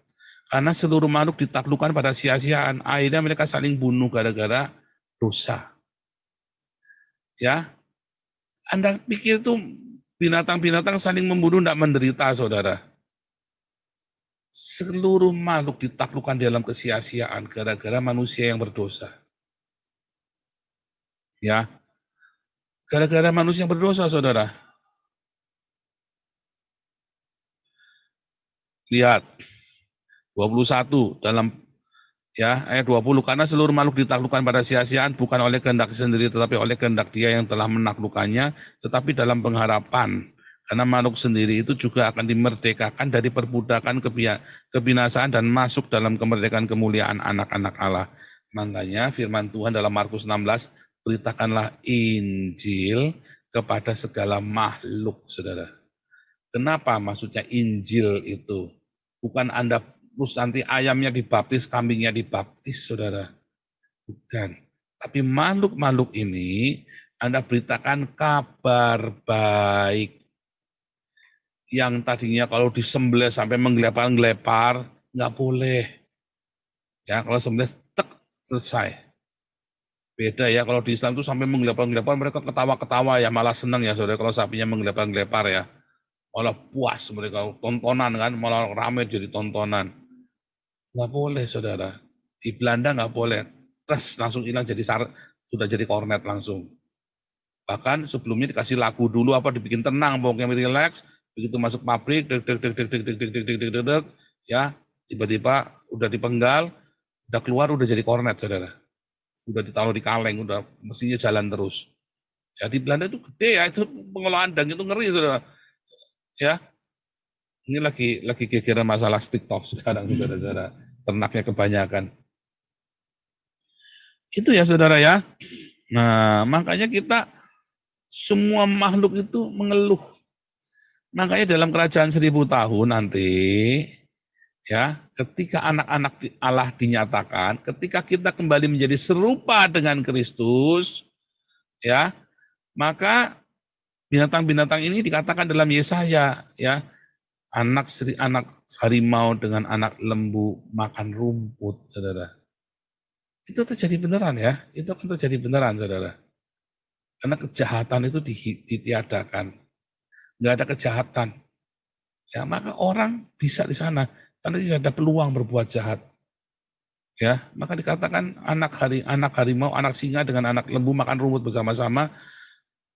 Karena seluruh makhluk ditaklukkan pada sia-siaan. Akhirnya mereka saling bunuh gara-gara dosa. Ya, Anda pikir itu binatang-binatang saling membunuh tidak menderita, saudara. Seluruh makhluk ditaklukkan dalam kesia-siaan gara-gara manusia yang berdosa. Ya, gara-gara manusia yang berdosa, saudara. Lihat, 21 dalam ayat 20, karena seluruh makhluk ditaklukkan pada sia-siaan bukan oleh kehendak sendiri tetapi oleh kehendak Dia yang telah menaklukkannya, tetapi dalam pengharapan karena makhluk sendiri itu juga akan dimerdekakan dari perbudakan kebinasaan dan masuk dalam kemerdekaan kemuliaan anak-anak Allah. Makanya firman Tuhan dalam Markus 16, beritakanlah Injil kepada segala makhluk, saudara. Kenapa maksudnya Injil itu? Bukan Anda terus nanti ayamnya dibaptis, kambingnya dibaptis, saudara. Bukan. Tapi makhluk-makhluk ini Anda beritakan kabar baik. Yang tadinya kalau disembelih sampai menggelepar-gelepar, nggak boleh. Ya, kalau sembelih, selesai. Beda ya, kalau di Islam itu sampai menggelepar-gelepar, mereka ketawa-ketawa ya, malah senang ya, saudara, kalau sapinya menggelepar-gelepar ya. Malah puas mereka, tontonan kan, malah ramai jadi tontonan. Nggak boleh, saudara. Di Belanda nggak boleh. Terus langsung hilang sudah jadi kornet langsung. Bahkan sebelumnya dikasih lagu dulu, dibikin tenang, pokoknya relax. Begitu masuk pabrik, ya, tiba-tiba udah dipenggal, udah keluar, udah jadi kornet, saudara. Sudah ditaruh di kaleng, udah mestinya jalan terus. Ya, di Belanda itu gede ya, itu pengolahan daging itu ngeri, saudara. Ya, ini lagi gegeran masalah TikTok sekarang, saudara-saudara. Ternaknya kebanyakan. Itu ya, saudara ya. Nah, makanya kita semua makhluk itu mengeluh. Makanya dalam kerajaan 1000 tahun nanti, ya, ketika anak-anak Allah dinyatakan, ketika kita kembali menjadi serupa dengan Kristus, ya, maka binatang-binatang ini dikatakan dalam Yesaya, ya, anak harimau dengan anak lembu makan rumput, saudara. Itu terjadi beneran ya, itu akan terjadi beneran, saudara. Karena kejahatan itu ditiadakan. Nggak ada kejahatan. Ya, maka orang bisa di sana karena tidak ada peluang berbuat jahat. Ya, maka dikatakan anak harimau, anak singa dengan anak lembu makan rumput bersama-sama.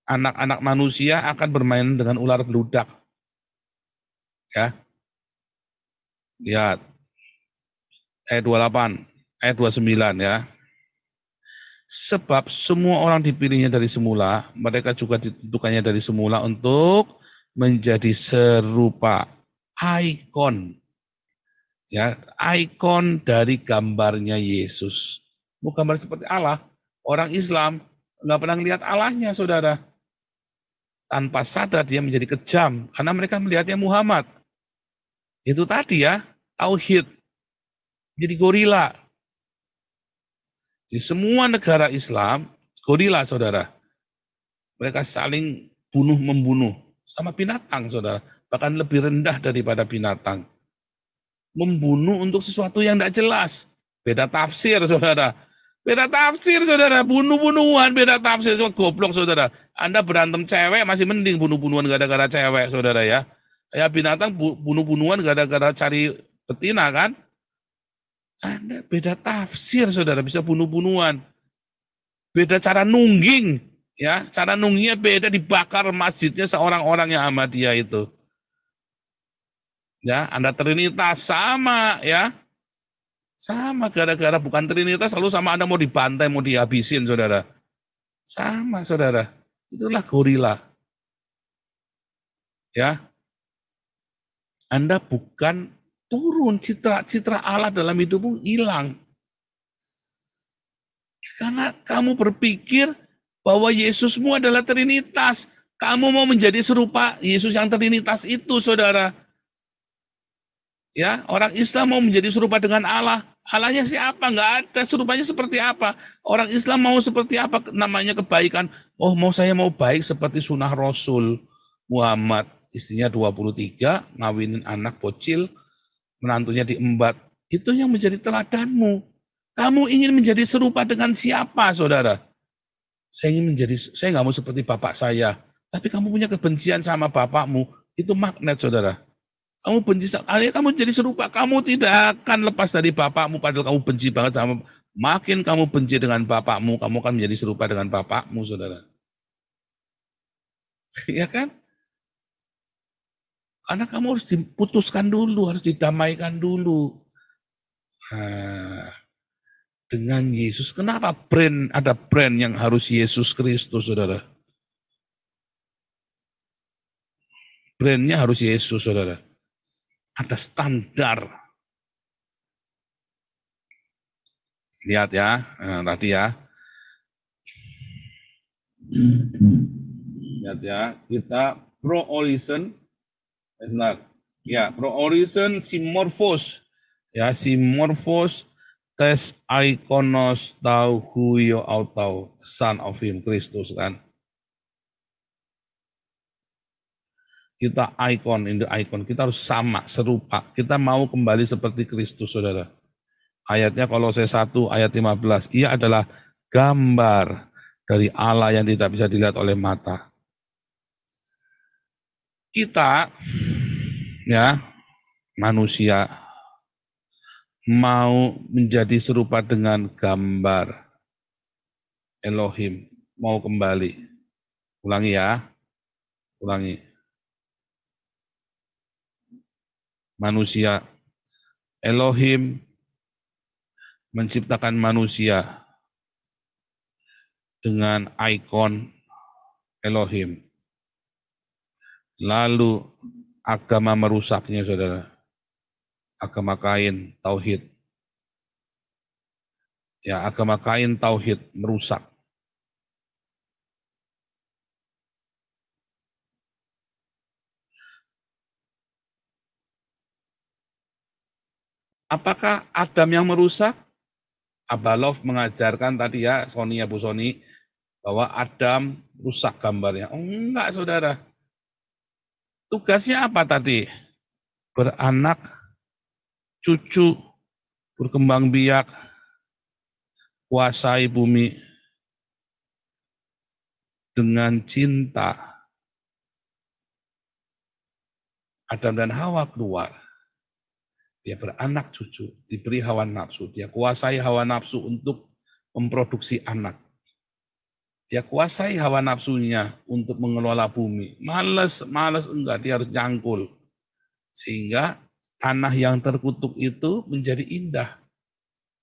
Anak-anak manusia akan bermain dengan ular beludak. Ya. Lihat. Ayat 28, ayat 29 ya. Sebab semua orang dipilihnya dari semula, mereka juga ditentukannya dari semula untuk menjadi serupa, ikon, ya, ikon dari gambarnya Yesus. Bukan gambar seperti Allah. Orang Islam nggak pernah lihat Allahnya, saudara. Tanpa sadar dia menjadi kejam karena mereka melihatnya Muhammad. Itu tadi ya, tauhid. Jadi gorila. Di semua negara Islam, gorila, saudara. Mereka saling bunuh-membunuh. Sama binatang, saudara. Bahkan lebih rendah daripada binatang. Membunuh untuk sesuatu yang tidak jelas. Beda tafsir, saudara. Beda tafsir, saudara. Bunuh-bunuhan, beda tafsir. Goblok, saudara. Anda berantem cewek, masih mending bunuh-bunuhan gara-gara cewek, saudara ya. Ya binatang bunuh-bunuhan gara-gara cari betina, kan? Anda beda tafsir, saudara, bisa bunuh-bunuhan. Beda cara nungging, ya, cara nunggingnya beda, dibakar masjidnya seorang orang yang Ahmadiyah itu. Ya, Anda Trinitas sama, ya. Sama gara-gara bukan Trinitas lalu sama Anda mau dibantai, mau dihabisin, saudara. Sama, saudara. Itulah gorila. Ya. Anda bukan turun, citra Allah dalam hidupmu hilang. Karena kamu berpikir bahwa Yesusmu adalah Trinitas. Kamu mau menjadi serupa Yesus yang Trinitas itu, saudara. Ya, orang Islam mau menjadi serupa dengan Allah. Allahnya siapa? Enggak ada. Serupanya seperti apa? Orang Islam mau seperti apa namanya kebaikan? Oh, saya mau baik seperti sunnah Rasul Muhammad. Istrinya 23, ngawinin anak bocil, menantunya diembat. Itu yang menjadi teladanmu. Kamu ingin menjadi serupa dengan siapa, saudara? Saya nggak mau seperti bapak saya. Tapi kamu punya kebencian sama bapakmu, itu magnet, saudara. Kamu benci, kamu jadi serupa. Kamu tidak akan lepas dari bapakmu, padahal kamu benci banget sama. Makin kamu benci dengan bapakmu, kamu akan menjadi serupa dengan bapakmu, saudara. Ya kan? Karena kamu harus diputuskan dulu, harus didamaikan dulu. Nah, dengan Yesus, kenapa ada brand yang harus Yesus Kristus, saudara? Brandnya harus Yesus, saudara. Ada standar. Lihat ya, tadi ya. Lihat ya, kita pro-orison, ya, pro-orison simorphos, ya, simorphos tes ikonos tau huio autau, son of him, Kristus kan. Kita in the icon, kita harus sama, serupa. Kita mau kembali seperti Kristus, saudara. Ayatnya Kolose 1 ayat 15, ia adalah gambar dari Allah yang tidak bisa dilihat oleh mata. Kita, ya, manusia, mau menjadi serupa dengan gambar Elohim, mau kembali. Ulangi ya, ulangi. Manusia, Elohim menciptakan manusia dengan ikon Elohim. Lalu agama merusaknya, saudara. Agama Kain, Tauhid. Ya, agama Kain, Tauhid merusak. Apakah Adam yang merusak? Abalov mengajarkan tadi ya, Bu Sony, bahwa Adam rusak gambarnya. Oh, enggak, saudara. Tugasnya apa tadi? Beranak, cucu, berkembang biak, kuasai bumi dengan cinta. Adam dan Hawa keluar. Dia beranak cucu, diberi hawa nafsu. Dia kuasai hawa nafsu untuk memproduksi anak. Dia kuasai hawa nafsunya untuk mengelola bumi. Males enggak, dia harus nyangkul. Sehingga tanah yang terkutuk itu menjadi indah.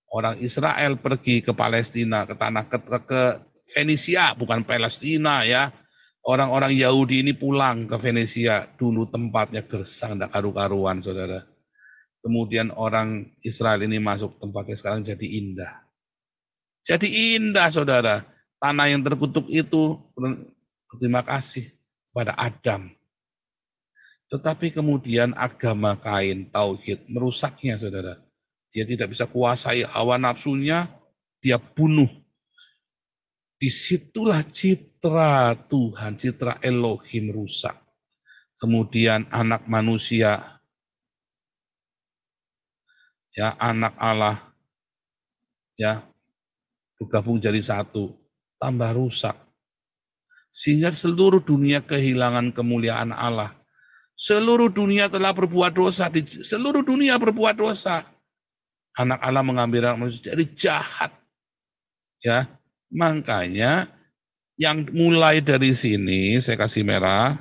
Orang Israel pergi ke Palestina, ke tanah ke Fenisia, bukan Palestina ya. Orang-orang Yahudi ini pulang ke Venesia, dulu tempatnya gersang, tidak karu-karuan, saudara. Kemudian orang Israel ini masuk, tempatnya sekarang jadi indah. Jadi indah, saudara. Tanah yang terkutuk itu, terima kasih kepada Adam. Tetapi kemudian agama Kain, Tauhid, merusaknya, saudara. Dia tidak bisa kuasai hawa nafsunya, dia bunuh. Disitulah citra Tuhan, citra Elohim rusak. Kemudian anak manusia, ya, anak Allah, ya, bergabung jadi satu, tambah rusak. Sehingga seluruh dunia kehilangan kemuliaan Allah. Seluruh dunia telah berbuat dosa, seluruh dunia berbuat dosa. Anak Allah mengambil anak manusia jadi jahat. Ya, makanya yang mulai dari sini, saya kasih merah,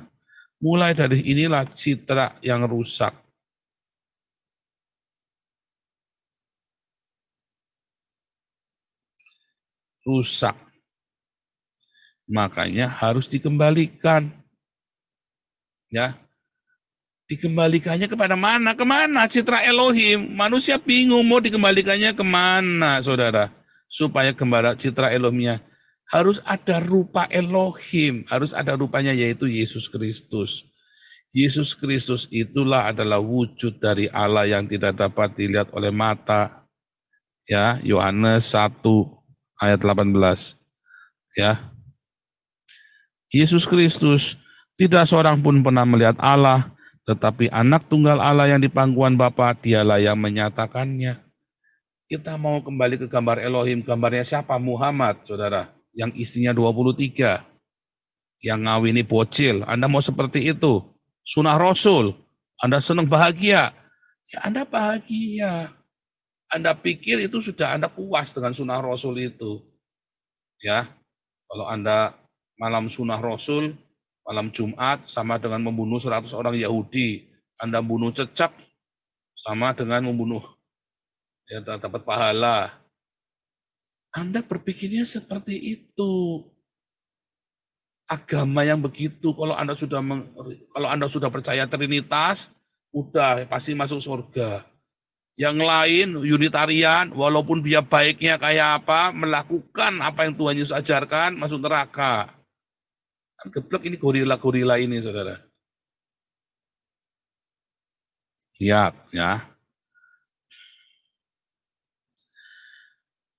mulai dari inilah citra yang rusak. Rusak. Makanya harus dikembalikan. Ya. Dikembalikannya kepada mana? Kemana citra Elohim? Manusia bingung mau dikembalikannya kemana, saudara? Supaya kembali citra Elohimnya. Harus ada rupa Elohim. Harus ada rupanya, yaitu Yesus Kristus. Yesus Kristus itulah adalah wujud dari Allah yang tidak dapat dilihat oleh mata. Ya, Yohanes 1 ayat 18. Ya. Yesus Kristus tidak seorang pun pernah melihat Allah, tetapi anak tunggal Allah yang di pangkuan Bapa, dialah yang menyatakannya. Kita mau kembali ke gambar Elohim. Gambarnya siapa? Muhammad, saudara. Yang isinya 23. yang ngawini bocil, Anda mau seperti itu. Sunnah Rasul, Anda senang bahagia, ya Anda bahagia. Anda pikir itu sudah Anda puas dengan sunnah Rasul itu. Ya, kalau Anda malam sunnah Rasul, malam Jumat sama dengan membunuh 100 orang Yahudi. Anda bunuh cecak sama dengan membunuh, ya dapat pahala. Anda berpikirnya seperti itu. Agama yang begitu, kalau Anda sudah percaya Trinitas, udah pasti masuk surga. Yang lain, Unitarian, walaupun dia baiknya kayak apa, melakukan apa yang Tuhan Yesus ajarkan, masuk neraka. Kan geblek ini gorila-gorila ini, saudara. Lihat, ya.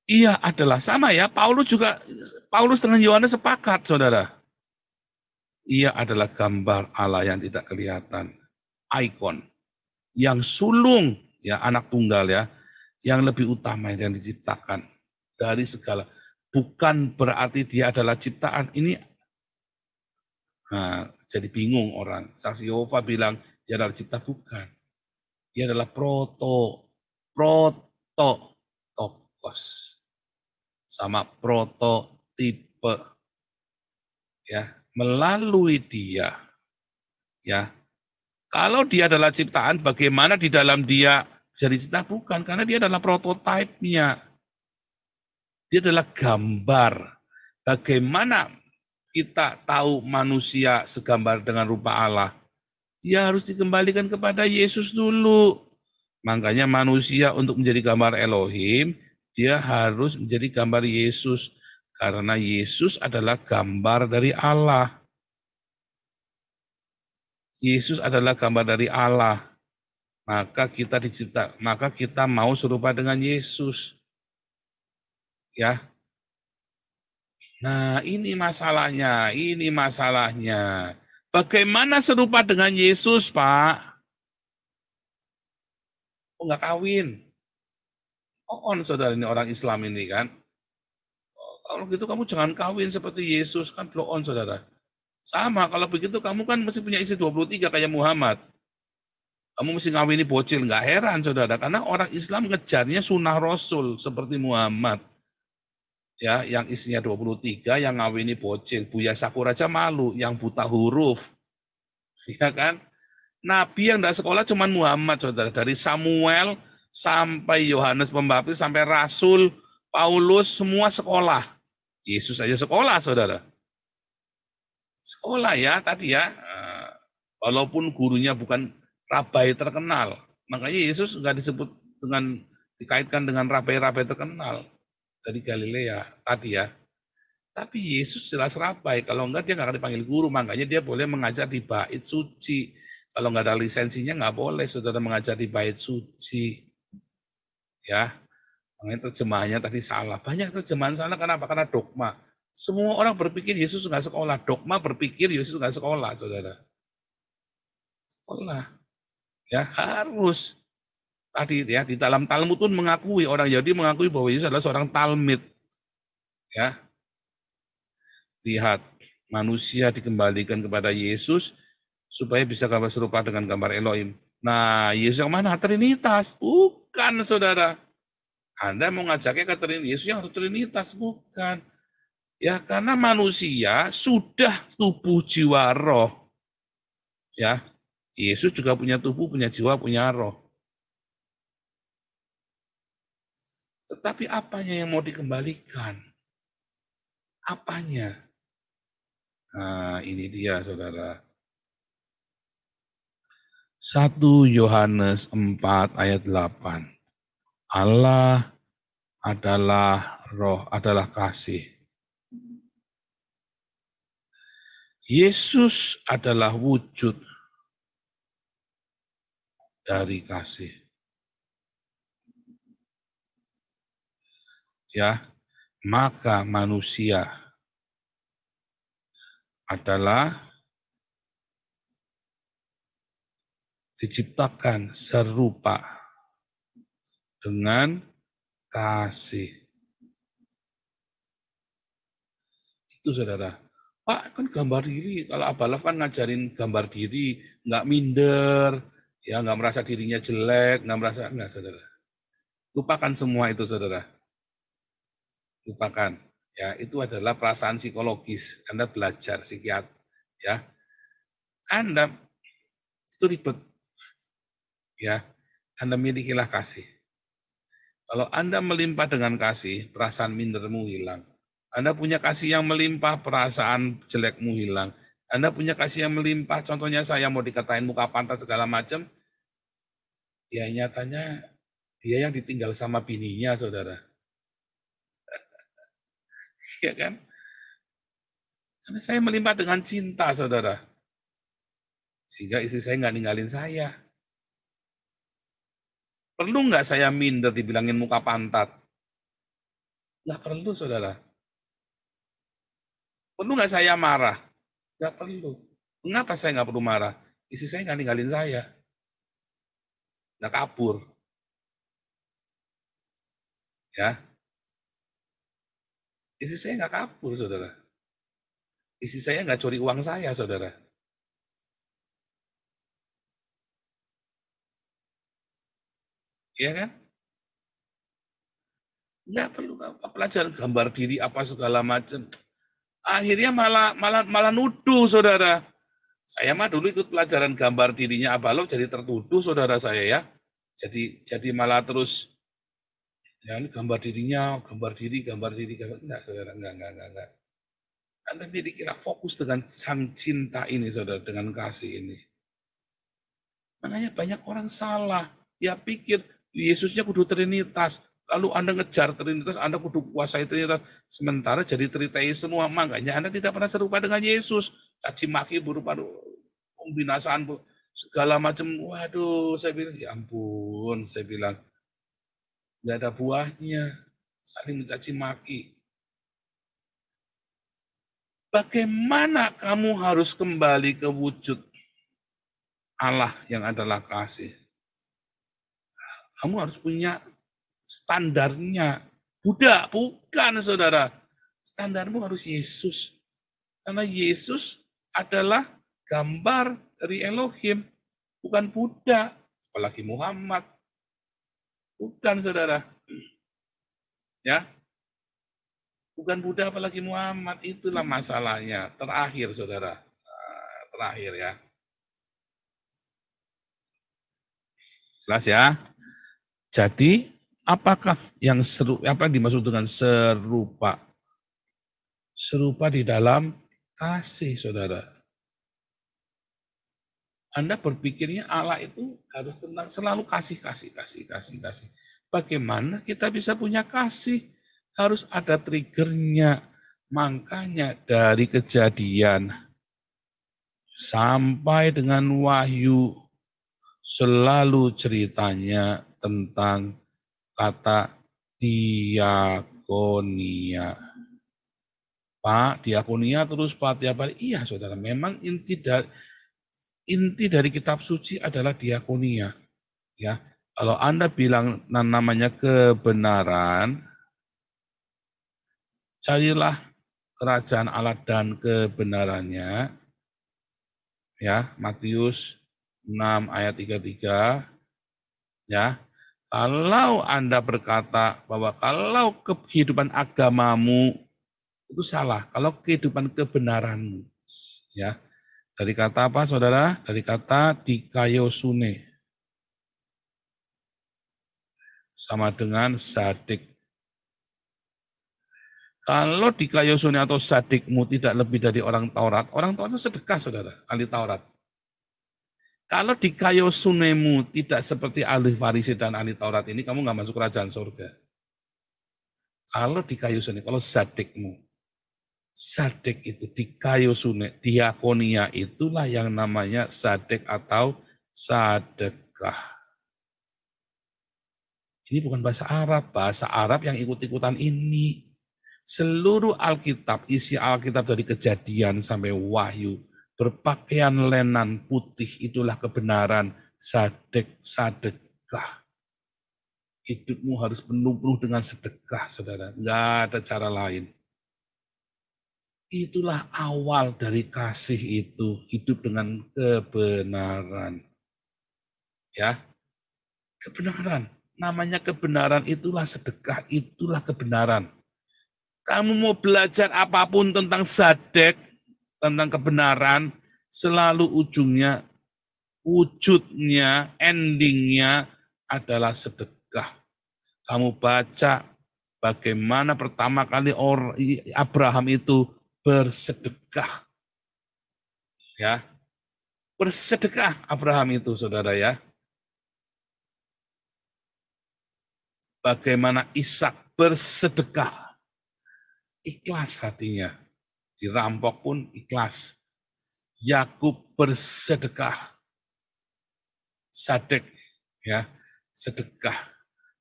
Ia adalah sama ya, Paulus dengan Yohanes sepakat, saudara. Ia adalah gambar Allah yang tidak kelihatan, ikon, yang sulung, ya anak tunggal ya, yang lebih utama yang diciptakan dari segala. Bukan berarti dia adalah ciptaan. Ini jadi bingung orang. Saksi Yehova bilang dia adalah cipta, bukan. Dia adalah prototokos sama prototipe, ya, melalui dia, ya. Kalau dia adalah ciptaan, bagaimana di dalam dia bisa dicipta? Bukan, karena dia adalah prototipenya. Dia adalah gambar. Bagaimana kita tahu manusia segambar dengan rupa Allah? Dia harus dikembalikan kepada Yesus dulu. Makanya manusia untuk menjadi gambar Elohim, dia harus menjadi gambar Yesus. Karena Yesus adalah gambar dari Allah. Yesus adalah gambar dari Allah. Maka kita mau serupa dengan Yesus. Ya. Nah, ini masalahnya. Bagaimana serupa dengan Yesus, Pak? Oh, nggak kawin. Saudara, ini orang Islam ini kan. Kalau gitu kamu jangan kawin seperti Yesus, kan blow on, saudara. Sama, kalau begitu kamu kan mesti punya istri 23 kayak Muhammad. Kamu mesti ngawini bocil, nggak heran, saudara. Karena orang Islam ngejarnya sunnah Rasul seperti Muhammad. Ya, yang istrinya 23, yang ngawini bocil. Buya Sakur aja malu, yang buta huruf. Ya kan? Nabi yang nggak sekolah cuma Muhammad, saudara. Dari Samuel sampai Yohanes Pembaptis, sampai Rasul, Paulus, semua sekolah. Yesus aja sekolah, saudara. Sekolah ya tadi ya, walaupun gurunya bukan rabai terkenal, makanya Yesus nggak disebut dikaitkan dengan rabai-rabai terkenal dari Galilea tadi ya. Tapi Yesus jelas rabai, kalau enggak dia nggak akan dipanggil guru, makanya dia boleh mengajar di bait suci. Kalau nggak ada lisensinya nggak boleh saudara mengajar di bait suci. Ya, makanya terjemahannya tadi salah. Banyak terjemahan salah, kenapa? Karena dogma. Semua orang berpikir Yesus nggak sekolah. Dogma berpikir Yesus nggak sekolah, saudara. Sekolah. Ya, harus. Tadi ya, di dalam Talmud pun mengakui, orang Yahudi mengakui bahwa Yesus adalah seorang talmid. Ya. Lihat, manusia dikembalikan kepada Yesus supaya bisa gambar serupa dengan gambar Elohim. Nah, Yesus yang mana? Trinitas. Bukan, saudara. Anda mau ngajaknya ke Trinitas, Yesus yang harus Trinitas. Bukan. Ya, karena manusia sudah tubuh, jiwa, roh. Ya, Yesus juga punya tubuh, punya jiwa, punya roh. Tetapi apanya yang mau dikembalikan? Apanya? Nah, ini dia, saudara. 1 Yohanes 4 ayat 8. Allah adalah roh, adalah kasih. Yesus adalah wujud dari kasih. Ya, maka manusia adalah diciptakan serupa dengan kasih. Itu saudara. Pak, kan gambar diri. Kalau Abalaf kan ngajarin gambar diri, nggak minder, ya nggak merasa dirinya jelek, nggak, saudara. Lupakan semua itu, saudara. Lupakan. Ya, itu adalah perasaan psikologis. Anda belajar psikiat, ya. Anda itu ribet, ya. Anda milikilah kasih. Kalau Anda melimpah dengan kasih, perasaan mindermu hilang. Anda punya kasih yang melimpah, perasaan jelekmu hilang. Anda punya kasih yang melimpah, contohnya saya mau dikatain muka pantat segala macam, ya nyatanya dia yang ditinggal sama bininya, saudara. Ya kan? Karena saya melimpah dengan cinta, saudara. Sehingga istri saya nggak ninggalin saya. Perlu nggak saya minder dibilangin muka pantat? Nggak perlu, saudara. Perlu nggak saya marah? Nggak perlu. Mengapa saya nggak perlu marah? Istri saya nggak ninggalin saya. Nggak kabur. Ya. Istri saya nggak kabur, saudara. Istri saya nggak curi uang saya, saudara. Iya kan? Nggak perlu pelajaran gambar diri apa segala macam. Akhirnya malah nuduh, saudara. Saya mah dulu ikut pelajaran gambar dirinya Abalov jadi tertuduh, saudara saya ya. Jadi malah terus ya ini gambar dirinya, gambar diri, enggak, saudara, enggak. Anda kira fokus dengan sang cinta ini, saudara, dengan kasih ini. Makanya banyak orang salah. Ya pikir Yesusnya kudu Trinitas. Lalu Anda ngejar Trinitas, Anda kudu kuasai Trinitas. Sementara jadi Tritheis semua. Makanya Anda tidak pernah serupa dengan Yesus. Caci maki berupa pembinasaan segala macam. Waduh, saya bilang, ya ampun, saya bilang. Nggak ada buahnya. Saling mencaci maki. Bagaimana kamu harus kembali ke wujud Allah yang adalah kasih? Kamu harus punya standarnya. Bukan, saudara. Standarmu harus Yesus. Karena Yesus adalah gambar dari Elohim. Bukan Buddha. Apalagi Muhammad. Bukan, saudara. Ya. Bukan Buddha apalagi Muhammad. Itulah masalahnya. Terakhir, saudara. Terakhir ya. Jelas ya. Jadi, apakah yang apa yang dimaksud dengan serupa? Serupa di dalam kasih, saudara. Anda berpikirnya Allah itu harus tentang selalu kasih. Bagaimana kita bisa punya kasih? Harus ada triggernya. Makanya dari Kejadian sampai dengan Wahyu selalu ceritanya tentang kata diakonia. Pak, diakonia terus Pak tiap hari. Iya, saudara, memang inti dari kitab suci adalah diakonia. Ya, kalau Anda bilang namanya kebenaran, carilah kerajaan Allah dan kebenarannya. Ya, Matius 6 ayat 33. Ya, kalau Anda berkata bahwa kalau kehidupan agamamu itu salah, kalau kehidupan kebenaranmu, ya, dari kata apa, saudara? Dari kata dikaiosune, sama dengan sadik. Kalau dikaiosune atau sadikmu tidak lebih dari orang Taurat itu sedekah, saudara, ahli Taurat. Kalau dikayosunemu tidak seperti ahli Farisi dan ahli Taurat ini, kamu nggak masuk kerajaan surga. Kalau dikayosune, kalau sadikmu, sadik itu dikayosune, diakonia itulah yang namanya sadik atau sedekah. Ini bukan bahasa Arab yang ikut-ikutan ini. Seluruh Alkitab, isi Alkitab dari Kejadian sampai Wahyu, berpakaian lenan putih itulah kebenaran, sedekah. Hidupmu harus penuh dengan sedekah, saudara. Nggak ada cara lain. Itulah awal dari kasih itu, hidup dengan kebenaran. Ya, kebenaran. Namanya kebenaran, itulah sedekah, itulah kebenaran. Kamu mau belajar apapun tentang sadek, tentang kebenaran, selalu ujungnya, wujudnya, endingnya adalah sedekah. Kamu baca bagaimana pertama kali Abraham itu bersedekah. Ya, bersedekah Abraham itu, saudara ya. Bagaimana Ishak bersedekah. Ikhlas hatinya. Dirampok pun ikhlas. Yakub bersedekah. Sadek, ya, sedekah.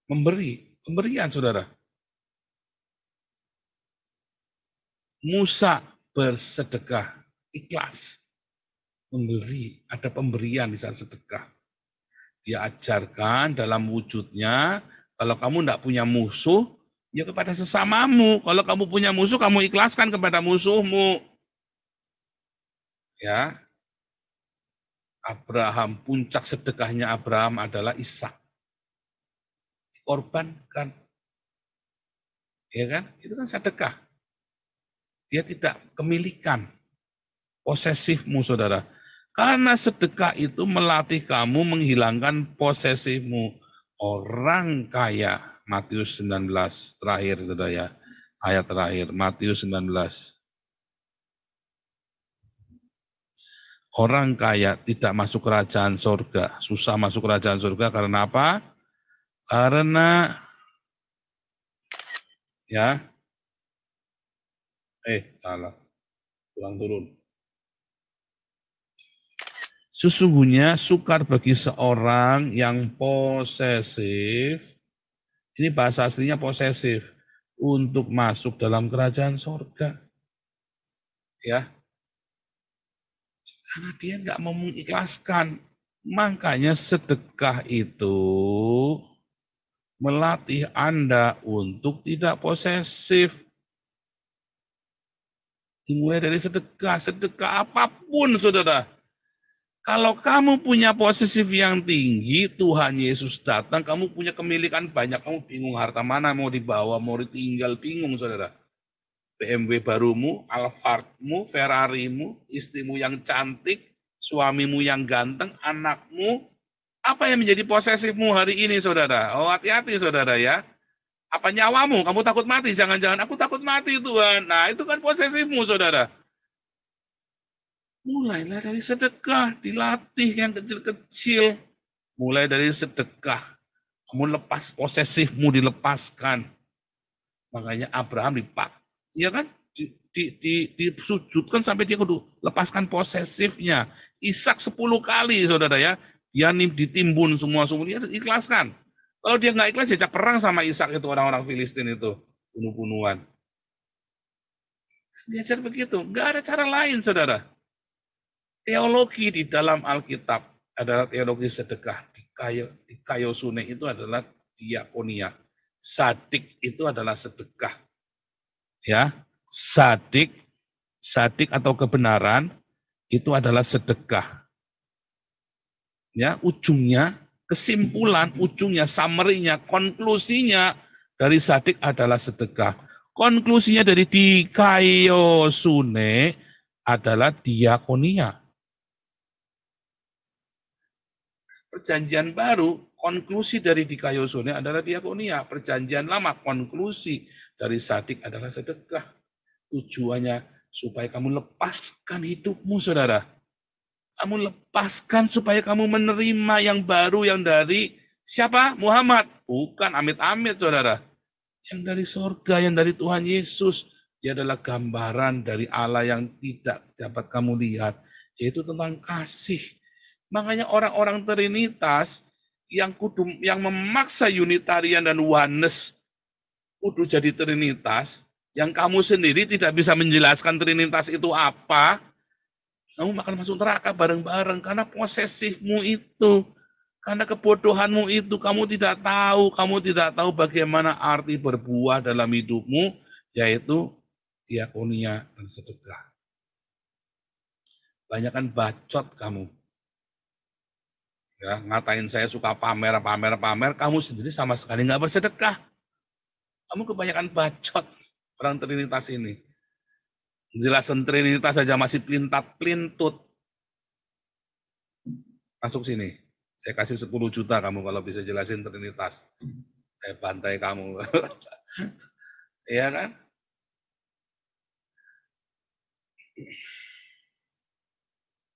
Pemberian saudara. Musa bersedekah, ikhlas. Memberi, ada pemberian di saat sedekah. Dia ajarkan dalam wujudnya, kalau kamu tidak punya musuh, ya kepada sesamamu. Kalau kamu punya musuh, kamu ikhlaskan kepada musuhmu. Ya, Abraham, puncak sedekahnya Abraham adalah Ishak. Dikorbankan. Ya kan? Itu kan sedekah. Dia tidak kemilikan. Posesifmu, saudara. Karena sedekah itu melatih kamu menghilangkan posesifmu. Orang kaya, Matius 19, terakhir, saudara ya. Ayat terakhir, Matius 19. Orang kaya tidak masuk kerajaan surga. Susah masuk kerajaan surga karena apa? Karena ya, salah. Turun. Sesungguhnya sukar bagi seorang yang posesif, ini bahasa aslinya posesif, untuk masuk dalam kerajaan surga. Ya, karena dia nggak mau mengikhlaskan. Makanya sedekah itu melatih Anda untuk tidak posesif. Dimulai dari sedekah apapun, saudara. Kalau kamu punya posesif yang tinggi, Tuhan Yesus datang, kamu punya kemilikan banyak, kamu bingung harta mana mau dibawa, mau ditinggal, bingung, saudara. BMW barumu, Alphardmu, Ferrarimu, istrimu yang cantik, suamimu yang ganteng, anakmu, apa yang menjadi posesifmu hari ini, saudara? Oh, hati-hati, saudara ya. Apa nyawamu? Kamu takut mati? Jangan-jangan aku takut mati, Tuhan. Nah, itu kan posesifmu, saudara. Mulailah dari sedekah, dilatih yang kecil-kecil. Mulai dari sedekah. Kamu lepas posesifmu, dilepaskan. Makanya Abraham ya kan? Disujudkan sampai dia kudu lepaskan posesifnya. Ishak 10 kali, saudara ya. Dia ditimbun semua dia ikhlaskan. Kalau dia nggak ikhlas, dia perang sama Ishak itu, orang-orang Filistin itu. Bunuh-bunuhan. Diajar begitu. Nggak ada cara lain, saudara. Teologi di dalam Alkitab adalah teologi sedekah. Di Kaiosune itu adalah diakonia. Sadik itu adalah sedekah. Ya, sadik atau kebenaran itu adalah sedekah. Ya, ujungnya, kesimpulan, ujungnya, summary-nya, konklusinya dari sadik adalah sedekah. Konklusinya dari Dikaiosune adalah diakonia. Perjanjian baru, konklusi dari Dikaiosune adalah diakonia. Perjanjian lama, konklusi dari sadik adalah sedekah. Tujuannya supaya kamu lepaskan hidupmu, saudara. Kamu lepaskan supaya kamu menerima yang baru, yang dari siapa? Muhammad. Bukan amit-amit, saudara. Yang dari surga, yang dari Tuhan Yesus. Dia adalah gambaran dari Allah yang tidak dapat kamu lihat. Yaitu tentang kasih. Makanya orang-orang Trinitas yang memaksa Unitarian dan Oneness kudu jadi Trinitas, yang kamu sendiri tidak bisa menjelaskan Trinitas itu apa, kamu akan masuk neraka bareng-bareng karena posesifmu itu, karena kebodohanmu itu, kamu tidak tahu bagaimana arti berbuah dalam hidupmu, yaitu diakonia, dan sedekah. Banyakan bacot kamu. Ya, ngatain saya suka pamer, kamu sendiri sama sekali nggak bersedekah. Kamu kebanyakan bacot orang Trinitas ini. Jelasan Trinitas saja masih pelintat-pelintut. Masuk sini. Saya kasih 10 juta kamu kalau bisa jelasin Trinitas. Saya bantai kamu. Iya kan?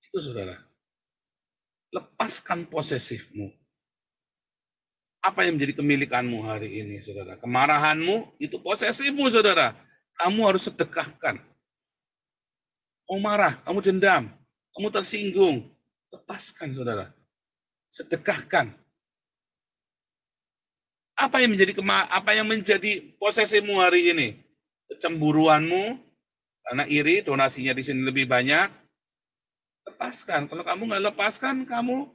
Itu saudara. Lepaskan posesifmu. Apa yang menjadi kemilikanmu hari ini, saudara? Kemarahanmu itu posesifmu, saudara. Kamu harus sedekahkan. Kamu marah, kamu dendam, kamu tersinggung. Lepaskan, saudara. Sedekahkan. Apa yang menjadi posesifmu hari ini? Kecemburuanmu, karena iri, donasinya di sini lebih banyak. Lepaskan. Kalau kamu nggak lepaskan, kamu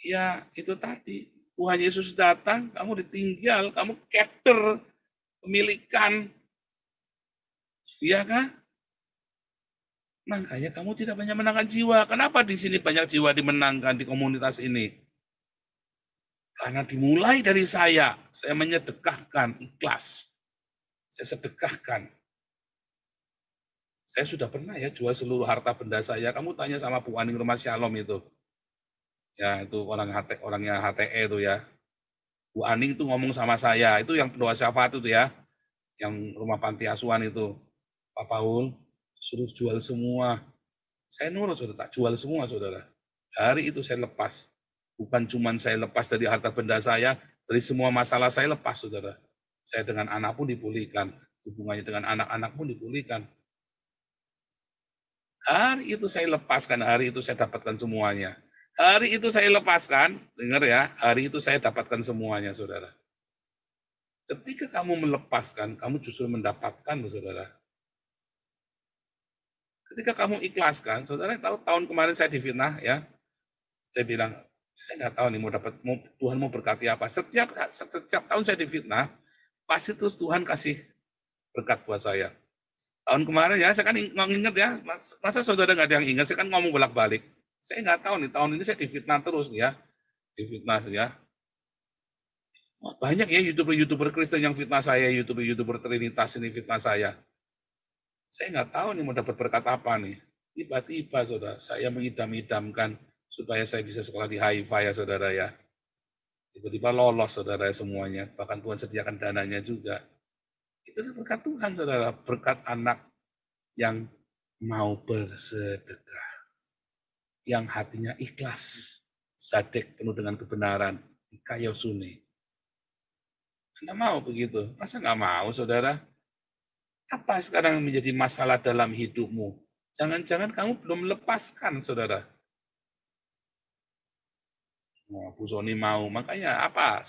ya itu tadi. Tuhan Yesus datang, kamu ditinggal, kamu capture pemilikan. Iya kan? Makanya kamu tidak banyak menangkan jiwa. Kenapa di sini banyak jiwa dimenangkan di komunitas ini? Karena dimulai dari saya menyedekahkan, ikhlas. Saya sedekahkan. Saya sudah pernah ya jual seluruh harta benda saya. Kamu tanya sama Bu Aning Rumah Shalom itu. Ya, itu orangnya HTE itu ya. Bu Aning itu ngomong sama saya. Itu yang pendoa syafaat itu ya. Yang rumah panti asuhan itu. Pak Paul, suruh jual semua. Saya nurut, saudara. Tak jual semua, saudara. Hari itu saya lepas. Bukan cuma saya lepas dari harta benda saya, dari semua masalah saya lepas, saudara. Saya dengan anak pun dipulihkan. Hubungannya dengan anak-anak pun dipulihkan. Hari itu saya lepaskan, hari itu saya dapatkan semuanya. Hari itu saya lepaskan, dengar ya, hari itu saya dapatkan semuanya, saudara. Ketika kamu melepaskan, kamu justru mendapatkan, saudara. Ketika kamu ikhlaskan, saudara tahu tahun kemarin saya difitnah, ya. Saya bilang, saya nggak tahu nih Tuhan mau berkati apa. Setiap tahun saya difitnah, pasti terus Tuhan kasih berkat buat saya. Tahun kemarin ya, saya kan nginget ya, masa saudara nggak ada yang ingat, saya kan ngomong bolak-balik. Saya nggak tahu nih, tahun ini saya difitnah terus ya. Difitnah ya. Wah, banyak ya YouTuber Kristen yang fitnah saya, YouTuber Trinitas ini fitnah saya. Saya nggak tahu nih mau dapat berkat apa nih. Tiba-tiba saudara, saya mengidam-idamkan supaya saya bisa sekolah di Haifa ya saudara ya. Tiba-tiba lolos saudara semuanya, bahkan Tuhan sediakan dananya juga. Itu berkat Tuhan, saudara. Berkat anak yang mau bersedekah. Yang hatinya ikhlas. Sadek penuh dengan kebenaran. Kayosune. Anda mau begitu? Masa nggak mau, saudara? Apa sekarang menjadi masalah dalam hidupmu? Jangan-jangan kamu belum lepaskan, saudara. Oh, Bu Soni mau. Makanya apa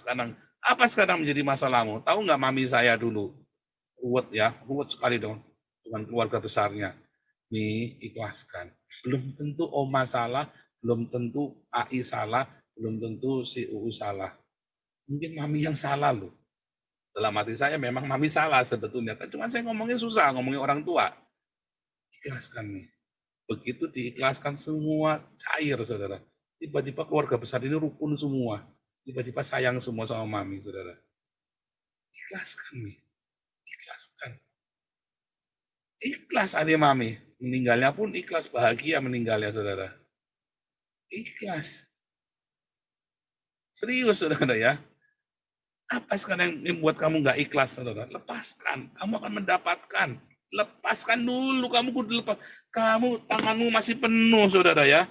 sekarang menjadi masalahmu? Tahu nggak mami saya dulu? Ruwet sekali dong dengan keluarga besarnya. Nih, ikhlaskan. Belum tentu Oma salah, belum tentu AI salah, belum tentu si UU salah. Mungkin mami yang salah loh. Dalam hati saya memang mami salah sebetulnya. Cuma saya ngomongnya susah, ngomongin orang tua. Ikhlaskan nih. Begitu diikhlaskan semua cair, saudara. Tiba-tiba keluarga besar ini rukun semua. Tiba-tiba sayang semua sama mami, saudara. Ikhlaskan nih. Ikhlaskan. Ikhlas adik mami. Meninggalnya pun ikhlas, bahagia meninggalnya, saudara. Ikhlas. Serius, saudara ya. Apa sekarang yang membuat kamu nggak ikhlas, saudara? Lepaskan. Kamu akan mendapatkan. Lepaskan dulu. Kamu kudu lepas. Tanganmu masih penuh, saudara ya.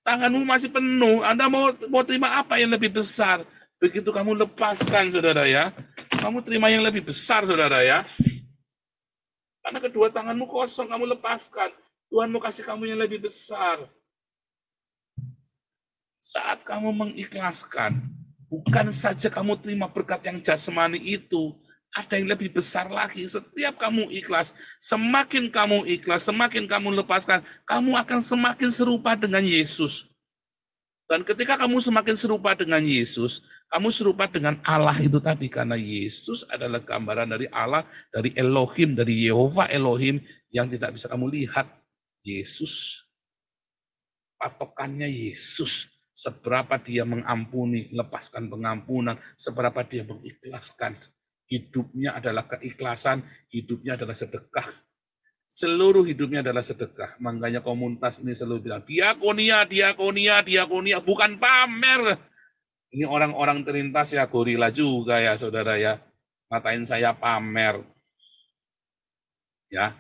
Tanganmu masih penuh. Anda mau terima apa yang lebih besar? Begitu kamu lepaskan, saudara ya. Kamu terima yang lebih besar, saudara ya. Karena kedua tanganmu kosong, kamu lepaskan. Tuhan mau kasih kamu yang lebih besar. Saat kamu mengikhlaskan, bukan saja kamu terima berkat yang jasmani itu, ada yang lebih besar lagi. Setiap kamu ikhlas, semakin kamu lepaskan, kamu akan semakin serupa dengan Yesus. Dan ketika kamu semakin serupa dengan Yesus, kamu serupa dengan Allah itu tadi. Karena Yesus adalah gambaran dari Allah, dari Elohim, dari Yehova Elohim yang tidak bisa kamu lihat. Yesus, patokannya Yesus. Seberapa dia mengampuni, lepaskan pengampunan, seberapa dia mengikhlaskan. Hidupnya adalah keikhlasan, hidupnya adalah sedekah. Seluruh hidupnya adalah sedekah. Makanya komunitas ini selalu bilang, diakonia, diakonia, diakonia, bukan pamer. Ini orang-orang terlintas ya, gorila juga ya saudara ya. Ngatain saya pamer. Ya,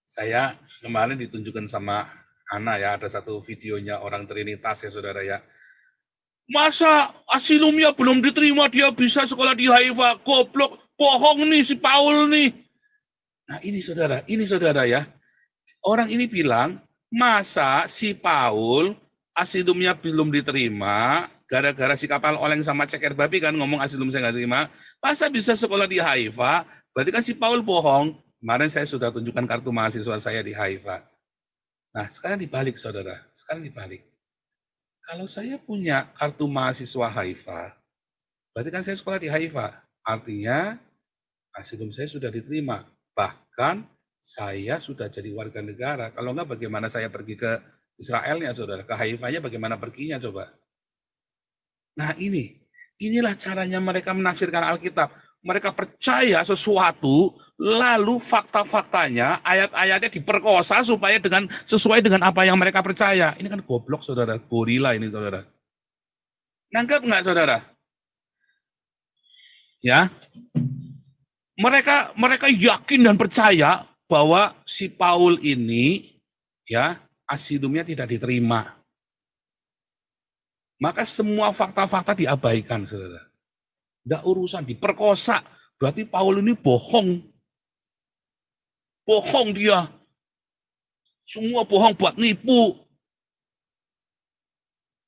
saya kemarin ditunjukkan sama Ana ya, ada satu videonya orang Trinitas ya saudara ya. Masa asilumnya belum diterima dia bisa sekolah di Haifa? Goblok, bohong nih si Paul nih. Nah ini saudara ya. Orang ini bilang, masa si Paul asilumnya belum diterima, gara-gara si kapal oleng sama ceker babi kan ngomong asilum saya nggak terima, masa bisa sekolah di Haifa? Berarti kan si Paul bohong. Kemarin saya sudah tunjukkan kartu mahasiswa saya di Haifa. Nah sekarang dibalik saudara, sekarang dibalik. Kalau saya punya kartu mahasiswa Haifa, berarti kan saya sekolah di Haifa. Artinya, asilum saya sudah diterima. Bahkan, saya sudah jadi warga negara. Kalau enggak, bagaimana saya pergi ke Israelnya, saudara? Ke Haifanya bagaimana perginya, coba? Nah inilah caranya mereka menafsirkan Alkitab. Mereka percaya sesuatu, lalu fakta-faktanya, ayat-ayatnya diperkosa supaya sesuai dengan apa yang mereka percaya. Ini kan goblok, saudara. Gorila ini, saudara. Nangkep nggak, saudara? Ya, mereka yakin dan percaya bahwa si Paul ini, ya, asilumnya tidak diterima. Maka semua fakta-fakta diabaikan, saudara. Tidak urusan, diperkosa. Berarti Paul ini bohong. Bohong dia. Semua bohong buat nipu.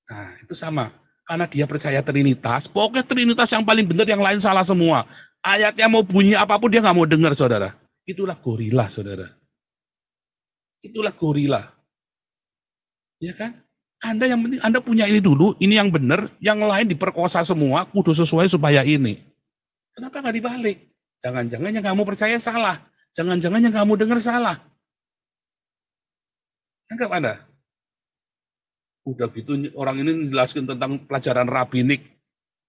Nah, itu sama. Karena dia percaya Trinitas. Pokoknya Trinitas yang paling benar, yang lain salah semua. Ayatnya mau bunyi apapun dia nggak mau dengar, saudara. Itulah gorila, saudara. Itulah gorila. Ya kan? Anda yang penting, Anda punya ini dulu, ini yang benar, yang lain diperkosa semua, kudu sesuai supaya ini. Kenapa nggak dibalik? Jangan-jangan yang kamu percaya salah. Jangan-jangan yang kamu dengar salah. Anggap Anda. Udah gitu orang ini menjelaskan tentang pelajaran rabbinik.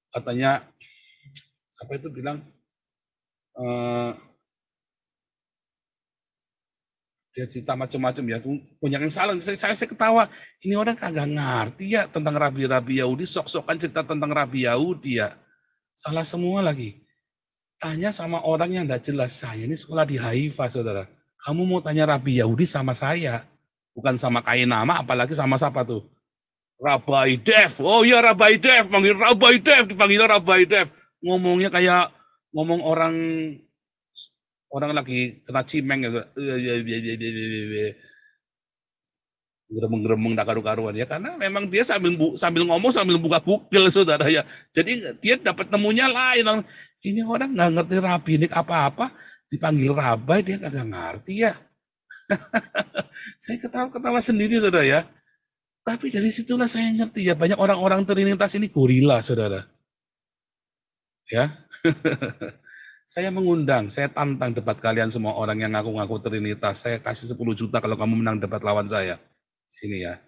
Katanya, apa itu bilang, dia cerita macam-macam ya, punya yang salah. Saya ketawa, ini orang kagak ngerti ya tentang rabi-rabi Yahudi, sok-sokan cerita tentang rabi Yahudi ya. Salah semua lagi. Tanya sama orang yang tidak jelas, saya ini sekolah di Haifa, saudara. Kamu mau tanya rabi Yahudi sama saya, bukan sama kain nama, apalagi sama siapa tuh? Rabbi Dev. Oh iya Rabbi Dev, panggil Rabbi Dev, dipanggil Rabbi Dev. Ngomongnya kayak ngomong orang lagi kena cimeng ya, geremeng-geremeng tak karu-karuan ya, karena memang dia sambil ngomong sambil buka Google, saudara ya. Jadi dia dapat temunya lain. Ini orang nggak ngerti rabbinik apa-apa, dipanggil Rabai dia kagak ngerti ya. Saya ketawa-ketawa sendiri, saudara ya. Tapi dari situlah saya ngerti ya, banyak orang-orang Trinitas ini gorila, saudara. Ya. Saya mengundang, saya tantang debat kalian semua orang yang ngaku-ngaku Trinitas. Saya kasih 10 juta kalau kamu menang debat lawan saya. Sini ya.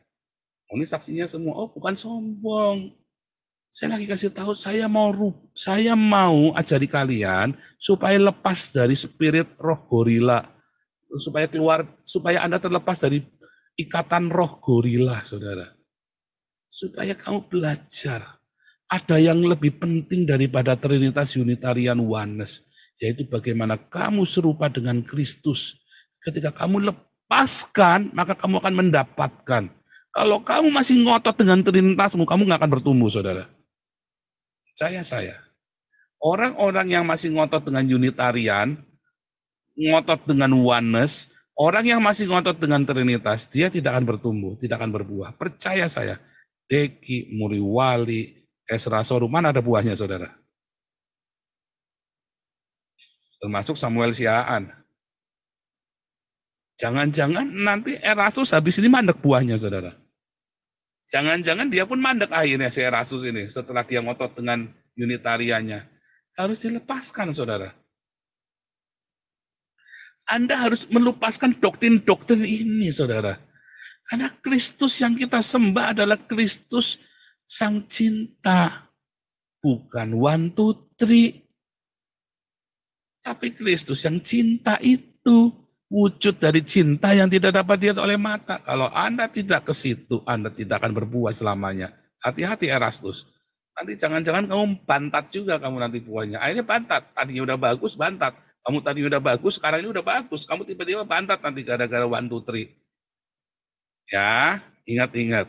Ini saksinya semua. Oh, bukan sombong. Saya lagi kasih tahu, saya mau ajari kalian supaya lepas dari spirit roh gorila. Supaya Anda terlepas dari ikatan roh gorila, saudara. Supaya kamu belajar. Ada yang lebih penting daripada Trinitas Unitarian Oneness, yaitu bagaimana kamu serupa dengan Kristus. Ketika kamu lepaskan, maka kamu akan mendapatkan. Kalau kamu masih ngotot dengan Trinitasmu, kamu nggak akan bertumbuh, saudara. Percaya saya. Orang-orang yang masih ngotot dengan Unitarian, ngotot dengan Oneness, orang yang masih ngotot dengan Trinitas, dia tidak akan bertumbuh, tidak akan berbuah. Percaya saya. Deki, Muriwali, Esra Soruman ada buahnya, saudara. Termasuk Samuel Siaan. Jangan-jangan nanti Erastus habis ini mandek buahnya, saudara. Jangan-jangan dia pun mandek akhirnya si Erastus ini setelah dia ngotot dengan Unitariannya. Harus dilepaskan, saudara. Anda harus melepaskan doktrin-doktrin ini, saudara. Karena Kristus yang kita sembah adalah Kristus Sang Cinta. Bukan 1, 2, 3. Tapi Kristus yang cinta itu. Wujud dari cinta yang tidak dapat dilihat oleh mata. Kalau Anda tidak ke situ, Anda tidak akan berbuah selamanya. Hati-hati Erastus. Nanti jangan-jangan kamu bantat juga kamu nanti buahnya. Akhirnya bantat. Tadinya udah bagus, bantat. Kamu tadi udah bagus, sekarang ini udah bagus. Kamu tiba-tiba bantat nanti gara-gara 1, 2, 3. Ya, ingat-ingat.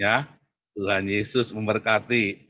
Ya, Tuhan Yesus memberkati.